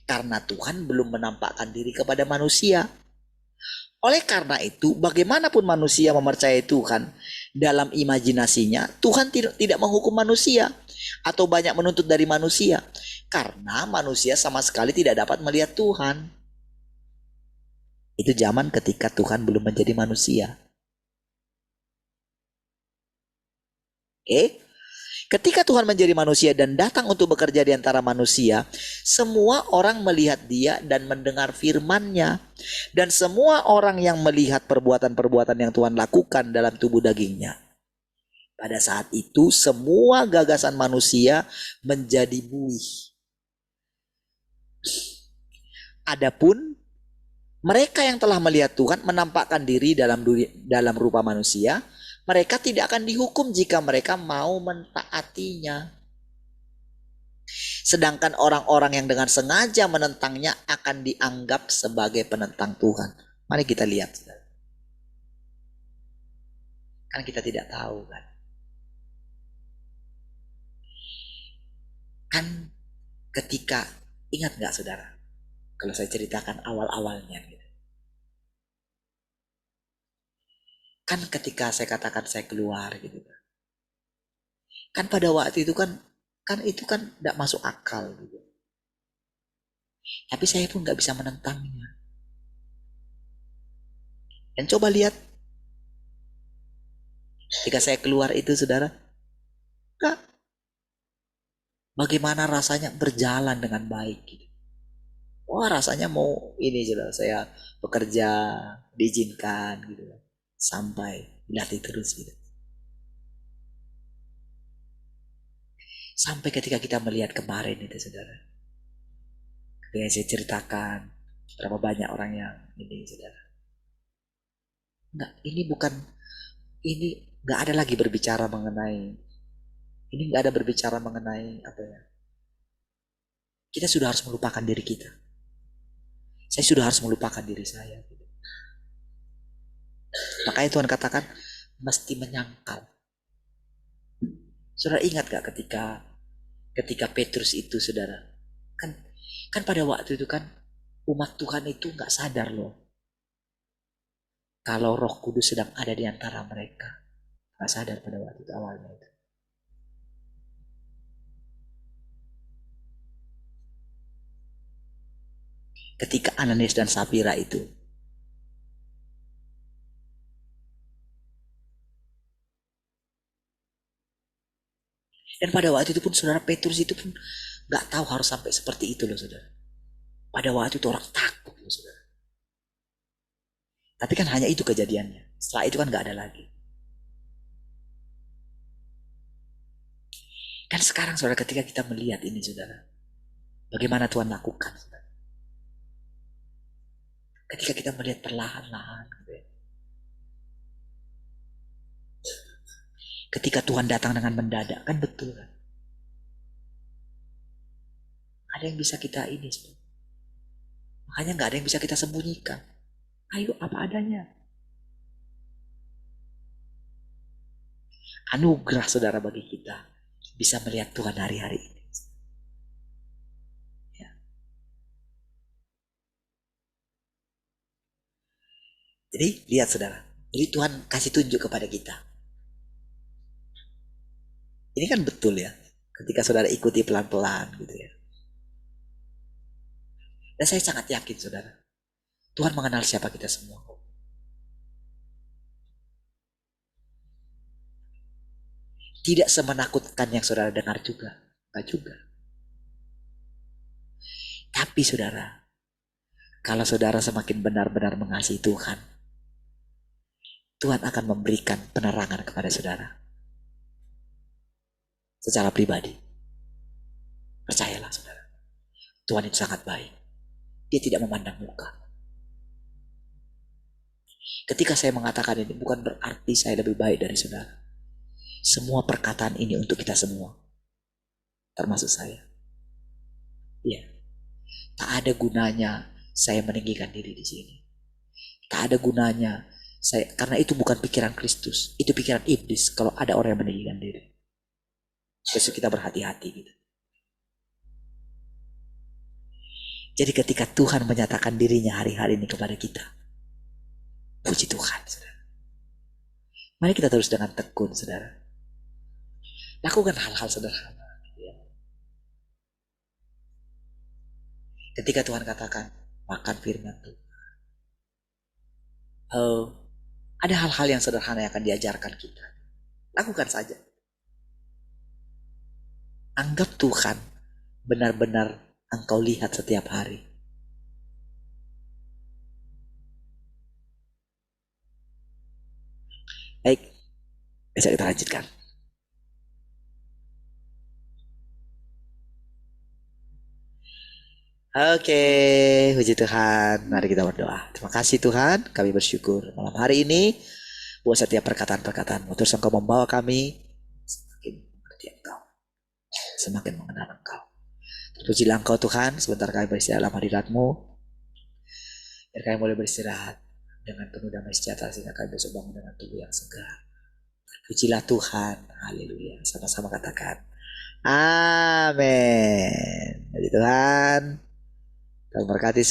Karena Tuhan belum menampakkan diri kepada manusia. Oleh karena itu, bagaimanapun manusia mempercayai Tuhan dalam imajinasinya, Tuhan tidak menghukum manusia atau banyak menuntut dari manusia. Karena manusia sama sekali tidak dapat melihat Tuhan. Itu zaman ketika Tuhan belum menjadi manusia. Ketika Tuhan menjadi manusia dan datang untuk bekerja di antara manusia, semua orang melihat dia dan mendengar firman-Nya. Dan semua orang yang melihat perbuatan-perbuatan yang Tuhan lakukan dalam tubuh dagingnya. Pada saat itu semua gagasan manusia menjadi buih. Adapun mereka yang telah melihat Tuhan menampakkan diri dalam rupa manusia, mereka tidak akan dihukum jika mereka mau mentaatinya. Sedangkan orang-orang yang dengan sengaja menentangnya akan dianggap sebagai penentang Tuhan. Mari kita lihat. Kan kita tidak tahu kan. Kan ketika, ingat gak saudara? Kalau saya ceritakan awal-awalnya gitu. Kan ketika saya katakan saya keluar gitu. Kan pada waktu itu kan itu kan tidak masuk akal gitu. Tapi saya pun gak bisa menentangnya. Dan coba lihat. Ketika saya keluar itu saudara. Bagaimana rasanya berjalan dengan baik gitu. Wah rasanya mau ini saudara. Saya bekerja diizinkan gitu. Sampai dilatih terus gitu. Sampai ketika kita melihat kemarin itu saudara. Ketika saya ceritakan berapa banyak orang yang ini saudara. Enggak, ini enggak ada lagi berbicara mengenai. Ini enggak ada berbicara mengenai apa ya. Kita sudah harus melupakan diri kita. Saya sudah harus melupakan diri saya gitu. Makanya Tuhan katakan mesti menyangkal. Saudara ingat gak ketika Petrus itu saudara, kan pada waktu itu kan umat Tuhan itu gak sadar loh kalau Roh Kudus sedang ada di antara mereka. Gak sadar pada waktu itu awalnya itu. Ketika Ananias dan Safira itu Dan pada waktu itu pun saudara Petrus itu pun gak tahu harus sampai seperti itu loh saudara. Pada waktu itu orang takut loh saudara. Tapi kan hanya itu kejadiannya. Setelah itu kan gak ada lagi. Kan sekarang saudara ketika kita melihat ini saudara. Bagaimana Tuhan lakukan saudara. Ketika kita melihat perlahan-lahan gitu ya. Ketika Tuhan datang dengan mendadak, kan betul kan? Ada yang bisa kita ini sebenarnya. Makanya gak ada yang bisa kita sembunyikan. Ayo apa adanya. Anugerah saudara bagi kita bisa melihat Tuhan hari-hari ini. Ya. Jadi lihat saudara. Jadi Tuhan kasih tunjuk kepada kita. Ini kan betul ya. Ketika saudara ikuti pelan-pelan gitu ya. Dan saya sangat yakin saudara. Tuhan mengenal siapa kita semua. Tidak semenakutkan yang saudara dengar juga. Enggak juga. Tapi saudara. Kalau saudara semakin benar-benar mengasihi Tuhan. Tuhan akan memberikan penerangan kepada saudara. Secara pribadi. Percayalah saudara. Tuhan itu sangat baik. Dia tidak memandang muka. Ketika saya mengatakan ini bukan berarti saya lebih baik dari saudara. Semua perkataan ini untuk kita semua. Termasuk saya. Iya. Tak ada gunanya saya meninggikan diri di sini. Tak ada gunanya saya, karena itu bukan pikiran Kristus. Itu pikiran iblis kalau ada orang yang meninggikan diri. Terus kita berhati-hati gitu. Jadi ketika Tuhan menyatakan dirinya hari-hari ini kepada kita. Puji Tuhan, saudara. Mari kita terus dengan tekun, saudara. Lakukan hal-hal sederhana. Ya. Ketika Tuhan katakan, makan firman Tuhan. Ada hal-hal yang sederhana yang akan diajarkan kita. Lakukan saja. Anggap Tuhan benar-benar engkau lihat setiap hari. Baik, besok kita lanjutkan. Oke, puji Tuhan. Mari kita berdoa. Terima kasih Tuhan, kami bersyukur malam hari ini buat setiap perkataan-perkataan-Mu. Terus Engkau membawa kami semakin mengerti Engkau, semakin mengenal Engkau. Terpujilah Engkau Tuhan, sebentar kami beristirahat dalam hadirat-Mu. Biar kami boleh beristirahat dengan penuh damai sejahtera sehingga kami besok bangun dengan tubuh yang segar. Pujilah Tuhan, haleluya. Sama-sama katakan, amin. Jadi Tuhan, Tuhan berkati